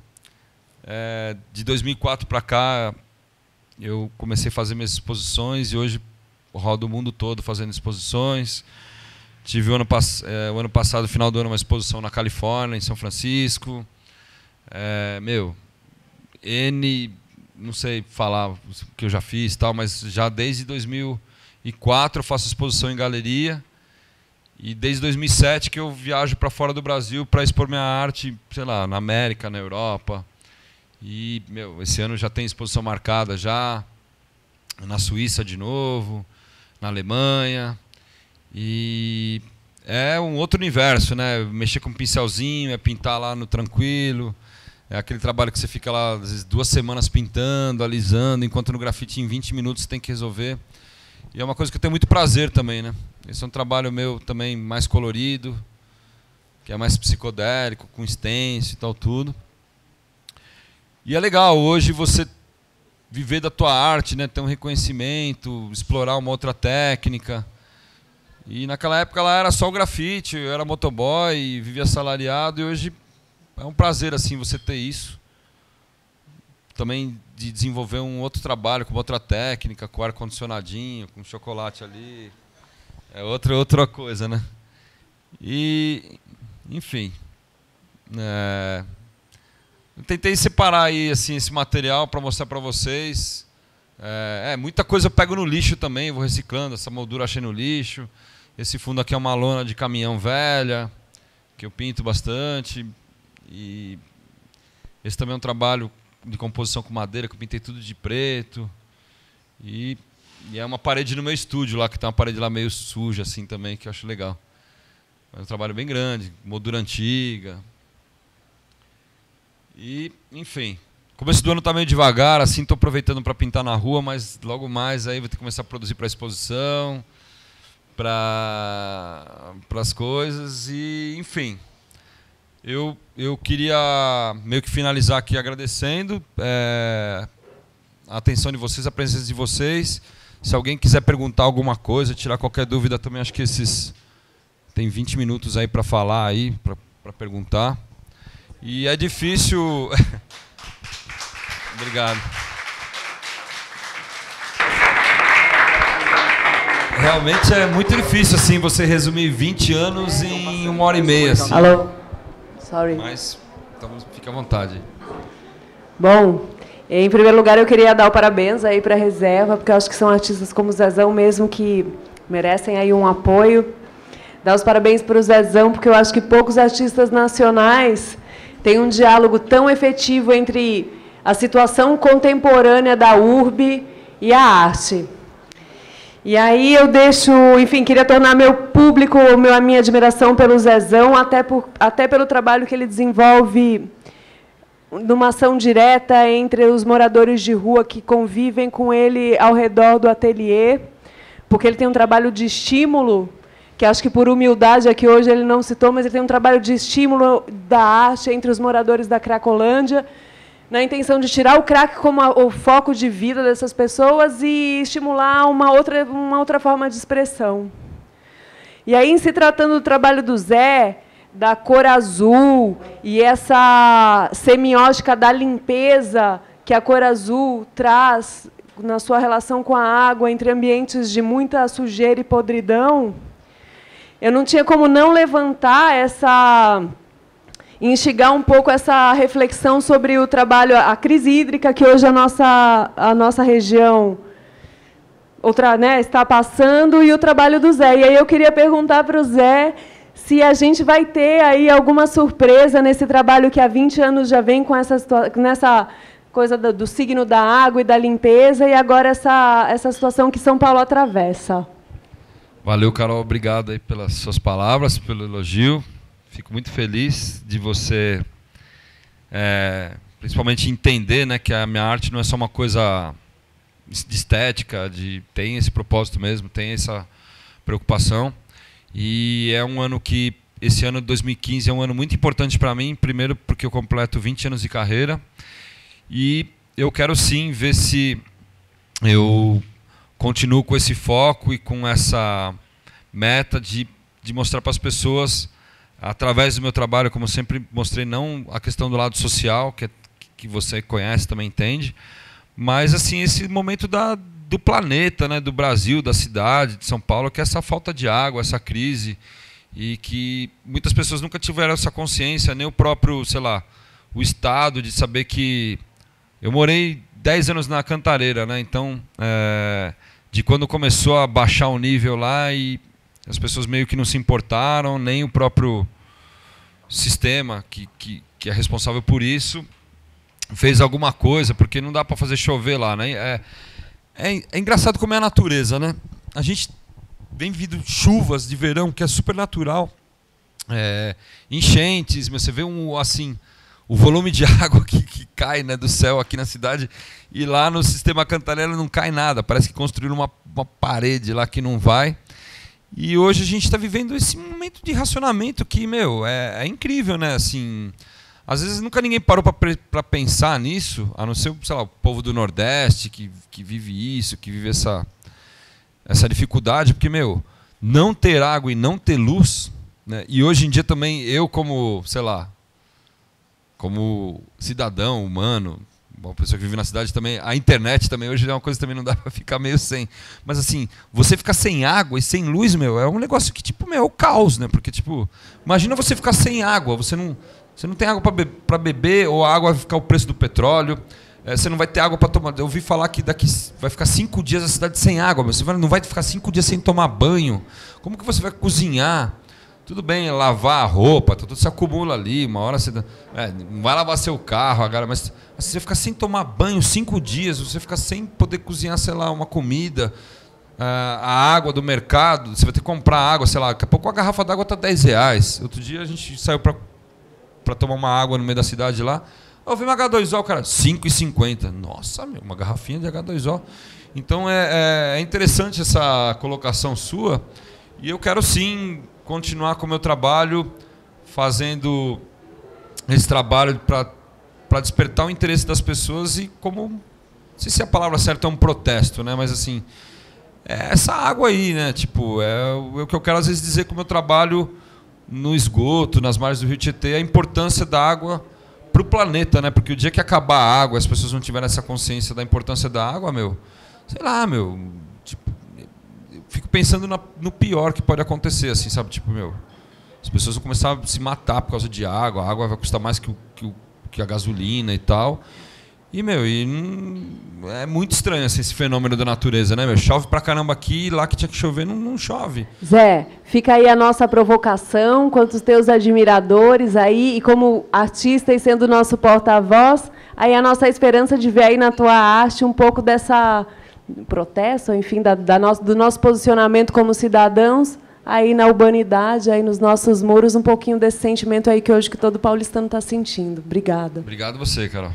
De 2004 para cá, eu comecei a fazer minhas exposições e hoje eu rodo o mundo todo fazendo exposições. Tive o ano passado, no final do ano, uma exposição na Califórnia, em São Francisco. Não sei falar o que eu já fiz, tal, mas já desde 2004 eu faço exposição em galeria. E desde 2007 que eu viajo para fora do Brasil para expor minha arte, sei lá, na América, na Europa. E, esse ano já tem exposição marcada já, na Suíça de novo, na Alemanha. E é um outro universo, né? Mexer com um pincelzinho, é pintar lá no tranquilo. É aquele trabalho que você fica lá, às vezes, 2 semanas pintando, alisando, enquanto no grafite em 20 minutos você tem que resolver. E é uma coisa que eu tenho muito prazer também, né? Esse é um trabalho meu também mais colorido, que é mais psicodélico, com stencil e tal, tudo. E é legal hoje você viver da tua arte, né? Ter um reconhecimento, explorar uma outra técnica. E naquela época lá era só o grafite, eu era motoboy, vivia assalariado, e hoje é um prazer assim você ter isso. Também de desenvolver um outro trabalho com outra técnica, com ar-condicionadinho, com chocolate ali. É outra coisa, né? E, enfim, eu tentei separar aí assim esse material para mostrar para vocês. Muita coisa eu pego no lixo também, vou reciclando. Essa moldura achei no lixo. Esse fundo aqui é uma lona de caminhão velha, que eu pinto bastante. E esse também é um trabalho de composição com madeira, que eu pintei tudo de preto. E é uma parede no meu estúdio lá, que tem uma parede lá meio suja assim também, que eu acho legal. É um trabalho bem grande, moldura antiga. E, enfim, começo do ano tá meio devagar, assim, estou aproveitando para pintar na rua, mas logo mais aí vou ter que começar a produzir para exposição, para as coisas e, enfim. Eu queria meio que finalizar aqui agradecendo a atenção de vocês, a presença de vocês. Se alguém quiser perguntar alguma coisa, tirar qualquer dúvida também, acho que tem 20 minutos aí para falar, aí, para perguntar. E é difícil... Obrigado. Realmente é muito difícil assim, você resumir 20 anos em 1h30. Assim. Alô? Sorry. Mas então, fique à vontade. Bom, em primeiro lugar eu queria dar o parabéns aí para a Reserva, porque eu acho que são artistas como o Zezão mesmo que merecem aí um apoio. Dar os parabéns para o Zezão, porque eu acho que poucos artistas nacionais têm um diálogo tão efetivo entre a situação contemporânea da urbe e a arte. E aí eu deixo, enfim, queria tornar meu público, a minha admiração pelo Zezão, até pelo trabalho que ele desenvolve numa ação direta entre os moradores de rua que convivem com ele ao redor do ateliê, porque ele tem um trabalho de estímulo, que acho que por humildade aqui hoje ele não citou, mas ele tem um trabalho de estímulo da arte entre os moradores da Cracolândia, na intenção de tirar o crack como o foco de vida dessas pessoas e estimular uma outra forma de expressão. E aí, em se tratando do trabalho do Zé, da cor azul e essa semiótica da limpeza que a cor azul traz na sua relação com a água entre ambientes de muita sujeira e podridão, eu não tinha como não levantar instigar um pouco essa reflexão sobre o trabalho, a crise hídrica que hoje a nossa região está passando e o trabalho do Zé. E aí eu queria perguntar para o Zé se a gente vai ter aí alguma surpresa nesse trabalho que há 20 anos já vem com nessa coisa do signo da água e da limpeza, e agora essa situação que São Paulo atravessa. Valeu, Carol. Obrigado aí pelas suas palavras, pelo elogio. Fico muito feliz de você, principalmente, entender, né, que a minha arte não é só uma coisa de estética, tem esse propósito mesmo, tem essa preocupação. E é um ano que, esse ano de 2015, é um ano muito importante para mim, primeiro porque eu completo 20 anos de carreira, e eu quero sim ver se eu continuo com esse foco e com essa meta de mostrar para as pessoas, através do meu trabalho, como eu sempre mostrei, não a questão do lado social, que você conhece, também entende, mas assim, esse momento do planeta, né, do Brasil, da cidade, de São Paulo, que é essa falta de água, essa crise, e que muitas pessoas nunca tiveram essa consciência, nem o próprio, sei lá, o Estado, de saber que... Eu morei 10 anos na Cantareira, né, então, de quando começou a baixar o nível lá e as pessoas meio que não se importaram, nem o próprio sistema que é responsável por isso fez alguma coisa, porque não dá para fazer chover lá, né? É engraçado como é a natureza, né? A gente vem vindo chuvas de verão, que é super natural, enchentes, você vê assim, o volume de água que cai, né, do céu aqui na cidade, e lá no sistema Cantareira não cai nada, parece que construíram uma parede lá que não vai. E hoje a gente está vivendo esse momento de racionamento que, é incrível, né? Assim, às vezes nunca ninguém parou para pensar nisso, a não ser, sei lá, o povo do Nordeste que vive isso, que vive essa dificuldade, porque, não ter água e não ter luz, né? E hoje em dia também eu como, sei lá, como cidadão humano, uma pessoa que vive na cidade também, a internet também hoje é uma coisa que também não dá para ficar meio sem. Mas assim, você ficar sem água e sem luz, é um negócio que é o caos, né? Porque imagina você ficar sem água, você não tem água para beber, ou a água vai ficar o preço do petróleo, você não vai ter água para tomar. Eu ouvi falar que daqui vai ficar 5 dias a cidade sem água, você não vai ficar 5 dias sem tomar banho. Como que você vai cozinhar? Tudo bem, lavar a roupa, tudo se acumula ali, uma hora você... não vai lavar seu carro agora, mas assim, você ficar sem tomar banho 5 dias, você ficar sem poder cozinhar, sei lá, uma comida, a água do mercado, você vai ter que comprar água, sei lá, daqui a pouco a garrafa d'água está R$10. Outro dia a gente saiu para tomar uma água no meio da cidade lá, eu vi uma H2O, cara, R$5,50. Nossa, uma garrafinha de H2O. Então é interessante essa colocação sua, e eu quero sim continuar com o meu trabalho, fazendo esse trabalho para despertar o interesse das pessoas e como, não sei se a palavra certa é um protesto, né? Mas assim, essa água aí, né? É o que eu quero às vezes dizer com o meu trabalho no esgoto, nas margens do Rio Tietê, a importância da água para o planeta, né? Porque o dia que acabar a água, as pessoas não tiverem essa consciência da importância da água, sei lá, fico pensando no pior que pode acontecer, assim, sabe? As pessoas vão começar a se matar por causa de água, a água vai custar mais que a gasolina e tal. E, é muito estranho assim, esse fenômeno da natureza, né, Chove pra caramba aqui, lá que tinha que chover, não chove. Zé, fica aí a nossa provocação, quanto os teus admiradores aí, e como artista e sendo nosso porta-voz, aí a nossa esperança de ver aí na tua arte um pouco protesto, enfim, do nosso posicionamento como cidadãos, aí na urbanidade, aí nos nossos muros, um pouquinho desse sentimento aí que hoje que todo paulistano está sentindo. Obrigada. Obrigado você, Carol.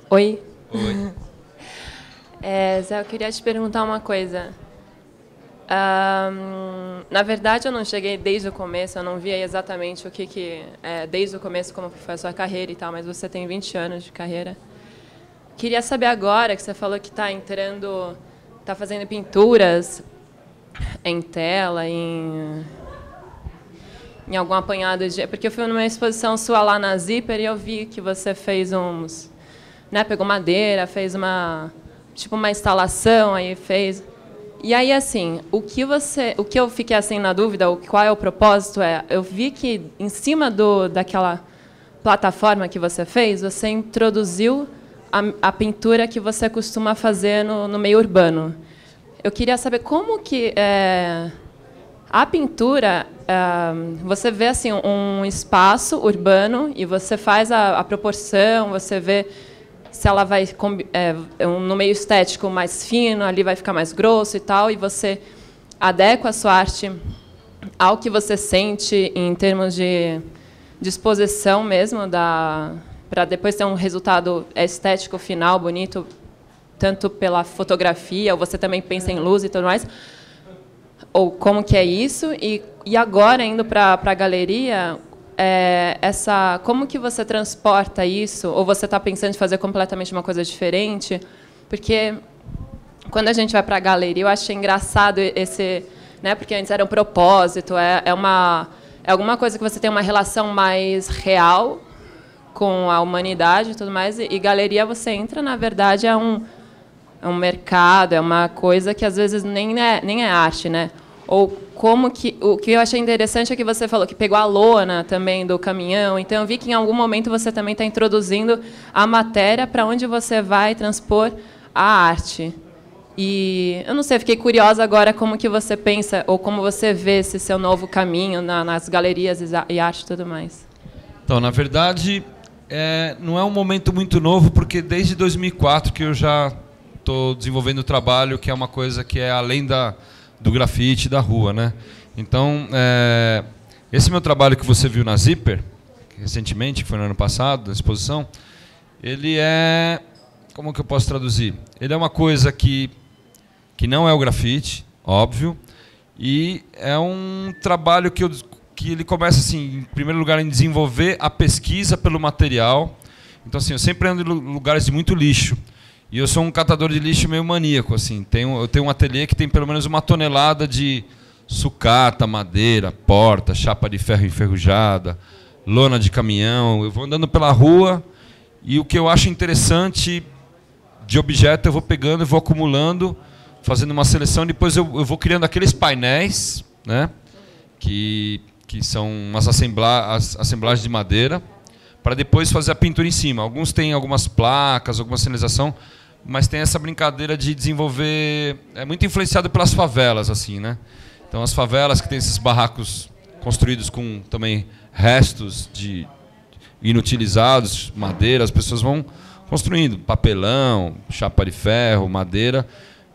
Oi. Oi. Zé, eu queria te perguntar uma coisa. Na verdade, eu não cheguei desde o começo, eu não vi aí exatamente o que desde o começo, como foi a sua carreira e tal, mas você tem 20 anos de carreira. Queria saber agora, que você falou que está fazendo pinturas em tela, em algum apanhado de... Porque eu fui numa exposição sua lá na Zipper e eu vi que você fez uns... Né, pegou madeira, fez uma instalação, aí fez. E aí, assim, o que eu fiquei assim na dúvida, qual é o propósito eu vi que em cima daquela plataforma que você fez, você introduziu a pintura que você costuma fazer no meio urbano. Eu queria saber como que a pintura, você vê assim um espaço urbano e você faz a proporção, você vê se ela vai no meio estético mais fino, ali vai ficar mais grosso e tal, e você adequa a sua arte ao que você sente em termos de disposição mesmo, para depois ter um resultado estético final, bonito, tanto pela fotografia, ou você também pensa em luz e tudo mais, ou como que é isso, e agora, indo para a galeria... como que você transporta isso? Ou você está pensando em fazer completamente uma coisa diferente? Porque quando a gente vai para a galeria, eu achei engraçado esse, né? Porque antes era um propósito, é alguma coisa que você tem uma relação mais real com a humanidade e tudo mais. E galeria você entra, na verdade, é um mercado, é uma coisa que às vezes nem é arte, né? Ou o que eu achei interessante é que você falou que pegou a lona também do caminhão, então eu vi que em algum momento você também está introduzindo a matéria para onde você vai transpor a arte. E eu não sei, fiquei curiosa agora como que você pensa, ou como você vê esse seu novo caminho nas galerias e arte e tudo mais. Então, na verdade, não é um momento muito novo, porque desde 2004 que eu já estou desenvolvendo o trabalho, que é uma coisa que é além do grafite da rua, né? Então, esse meu trabalho que você viu na Zipper, recentemente, que foi no ano passado, na exposição, ele como que eu posso traduzir? Ele é uma coisa que não é o grafite, óbvio, e é um trabalho que ele começa, assim, em primeiro lugar, em desenvolver a pesquisa pelo material. Então, assim, eu sempre ando em lugares de muito lixo. E eu sou um catador de lixo meio maníaco, assim. Eu tenho um ateliê que tem pelo menos 1 tonelada de sucata, madeira, porta, chapa de ferro enferrujada, lona de caminhão. Eu vou andando pela rua e o que eu acho interessante de objeto eu vou pegando e vou acumulando, fazendo uma seleção. Depois eu vou criando aqueles painéis, né, que são umas assemblagens de madeira, para depois fazer a pintura em cima. Alguns têm algumas placas, alguma sinalização, mas tem essa brincadeira de desenvolver... É muito influenciado pelas favelas, assim, né? Então, as favelas que têm esses barracos construídos com também restos de inutilizados, madeira, as pessoas vão construindo papelão, chapa de ferro, madeira,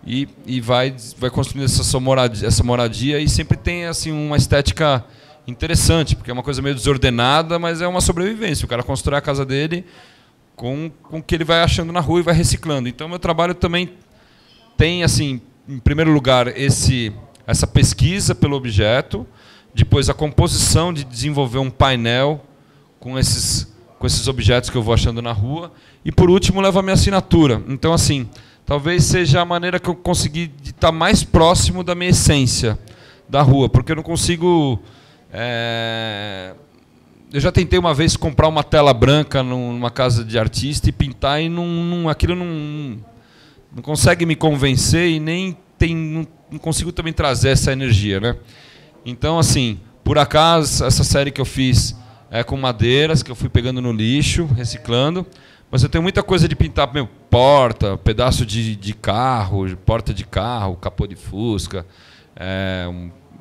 e vai construindo essa moradia, e sempre tem assim uma estética interessante, porque é uma coisa meio desordenada, mas é uma sobrevivência. O cara constrói a casa dele com o que ele vai achando na rua e vai reciclando. Então, meu trabalho também tem, assim, em primeiro lugar, essa pesquisa pelo objeto, depois a composição de desenvolver um painel com esses objetos que eu vou achando na rua, e, por último, levo a minha assinatura. Então, assim, talvez seja a maneira que eu consegui de estar mais próximo da minha essência da rua, porque eu não consigo... Eu já tentei uma vez comprar uma tela branca numa casa de artista e pintar, e aquilo não consegue me convencer, e nem não consigo também trazer essa energia, né? Então, assim, por acaso, essa série que eu fiz é com madeiras, que eu fui pegando no lixo, reciclando, mas eu tenho muita coisa de pintar, meu, porta, pedaço de carro, porta de carro, capô de Fusca,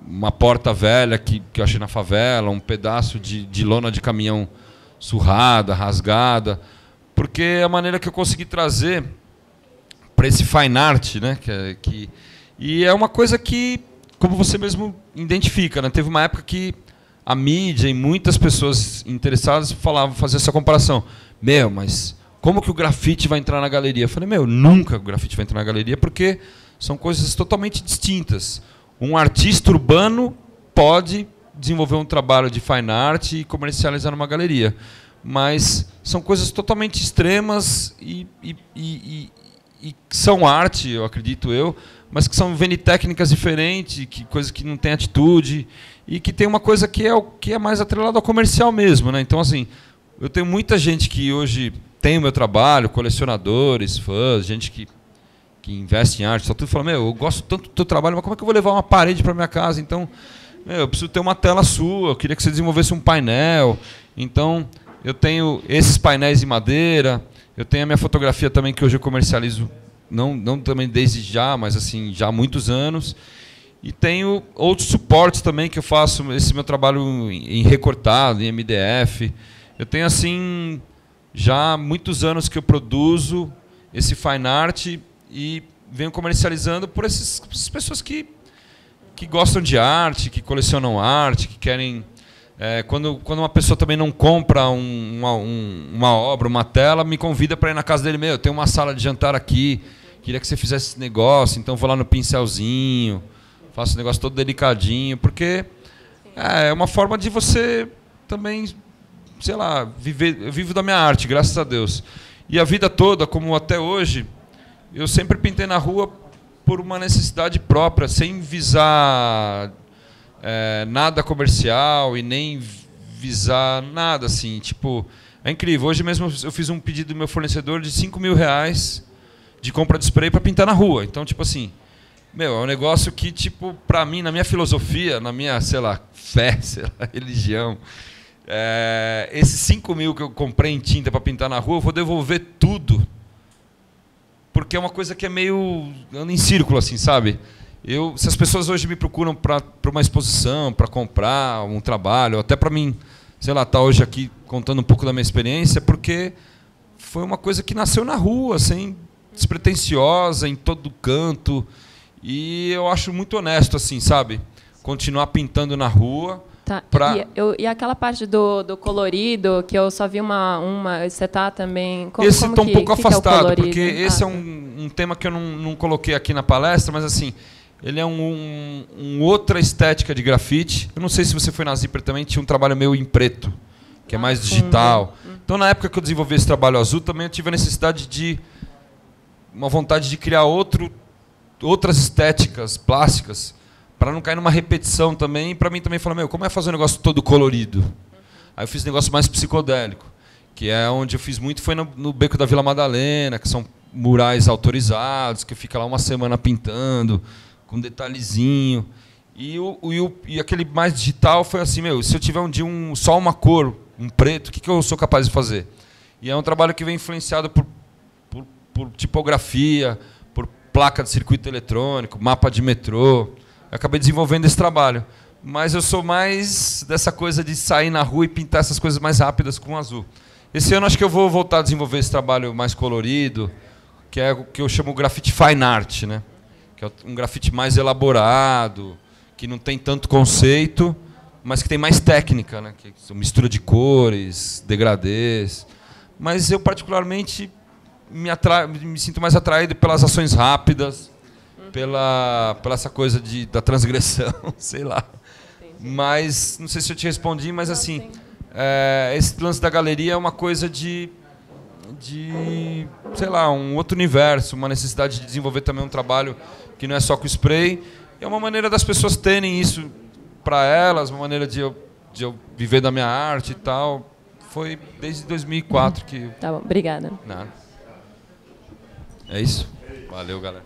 uma porta velha que eu achei na favela, um pedaço de lona de caminhão surrada, rasgada, porque é a maneira que eu consegui trazer para esse fine art, né? E é uma coisa que, como você mesmo identifica, né? Teve uma época que a mídia e muitas pessoas interessadas faziam essa comparação. Meu, mas como que o grafite vai entrar na galeria? Eu falei, meu, nunca o grafite vai entrar na galeria, porque são coisas totalmente distintas. Um artista urbano pode desenvolver um trabalho de fine art e comercializar numa galeria, mas são coisas totalmente extremas e são arte, eu acredito mas que são vendo técnicas diferentes, coisas que não tem atitude e que tem uma coisa que é mais atrelada ao comercial mesmo, né? Então, assim, eu tenho muita gente que hoje tem o meu trabalho, colecionadores, fãs, gente que investe em arte, só tudo fala, meu, eu gosto tanto do teu trabalho, mas como é que eu vou levar uma parede para minha casa? Então, meu, eu preciso ter uma tela sua, eu queria que você desenvolvesse um painel. Então, eu tenho esses painéis em madeira, eu tenho a minha fotografia também, que hoje eu comercializo, não também desde já, mas assim, já há muitos anos. E tenho outros suportes também que eu faço, esse meu trabalho em recortado, em MDF. Eu tenho, assim, já muitos anos que eu produzo esse fine art e venho comercializando por essas pessoas que gostam de arte, que colecionam arte, que querem... quando uma pessoa também não compra uma obra, uma tela, me convida para ir na casa dele. Meu, tem uma sala de jantar aqui, queria que você fizesse esse negócio, então vou lá no pincelzinho, faço um negócio todo delicadinho, porque é uma forma de você também, sei lá, viver. Eu vivo da minha arte, graças a Deus. E a vida toda, como até hoje, eu sempre pintei na rua por uma necessidade própria, sem visar nada comercial e nem visar nada assim. Tipo, é incrível. Hoje mesmo eu fiz um pedido do meu fornecedor de R$5.000 de compra de spray para pintar na rua. Então, tipo assim, meu, é um negócio que, tipo, para mim, na minha filosofia, na minha, sei lá, fé, sei lá, religião, esses 5.000 que eu comprei em tinta para pintar na rua, eu vou devolver tudo. Porque é uma coisa que é meio anda em círculo, assim, sabe? Se as pessoas hoje me procuram para uma exposição, para comprar um trabalho, até para mim, sei lá, estar hoje aqui contando um pouco da minha experiência, porque foi uma coisa que nasceu na rua, assim, despretensiosa, em todo canto. E eu acho muito honesto, assim, sabe? Continuar pintando na rua. Tá. E aquela parte do colorido, que eu só vi você tá também... Esse está um pouco afastado, porque esse é um tema que eu não coloquei aqui na palestra, mas assim, ele é outra estética de grafite. Eu não sei se você foi na Zipper também, tinha um trabalho meu em preto, que é mais digital. Então, na época que eu desenvolvi esse trabalho azul, também eu tive a necessidade uma vontade de criar outras estéticas plásticas, para não cair numa repetição também, e para mim também falar, meu, como é fazer um negócio todo colorido? Aí eu fiz um negócio mais psicodélico, que é onde eu fiz muito, foi no Beco da Vila Madalena, que são murais autorizados, que fica lá uma semana pintando, com detalhezinho. E aquele mais digital foi assim, meu, se eu tiver um dia só uma cor, um preto, o que eu sou capaz de fazer? E é um trabalho que vem influenciado por tipografia, por placa de circuito eletrônico, mapa de metrô. Eu acabei desenvolvendo esse trabalho. Mas eu sou mais dessa coisa de sair na rua e pintar essas coisas mais rápidas com azul. Esse ano acho que eu vou voltar a desenvolver esse trabalho mais colorido, que é o que eu chamo de grafite fine art, né? Que é um grafite mais elaborado, que não tem tanto conceito, mas que tem mais técnica, né? Que é mistura de cores, degradês. Mas eu particularmente me sinto mais atraído pelas ações rápidas, pela essa coisa da transgressão, sei lá. Entendi. Mas, não sei se eu te respondi, mas assim, esse lance da galeria é uma coisa de, sei lá, um outro universo, uma necessidade de desenvolver também um trabalho que não é só com spray. É uma maneira das pessoas terem isso para elas, uma maneira de eu viver da minha arte e tal. Foi desde 2004 que... Tá bom, obrigada. Nada. É isso? Valeu, galera.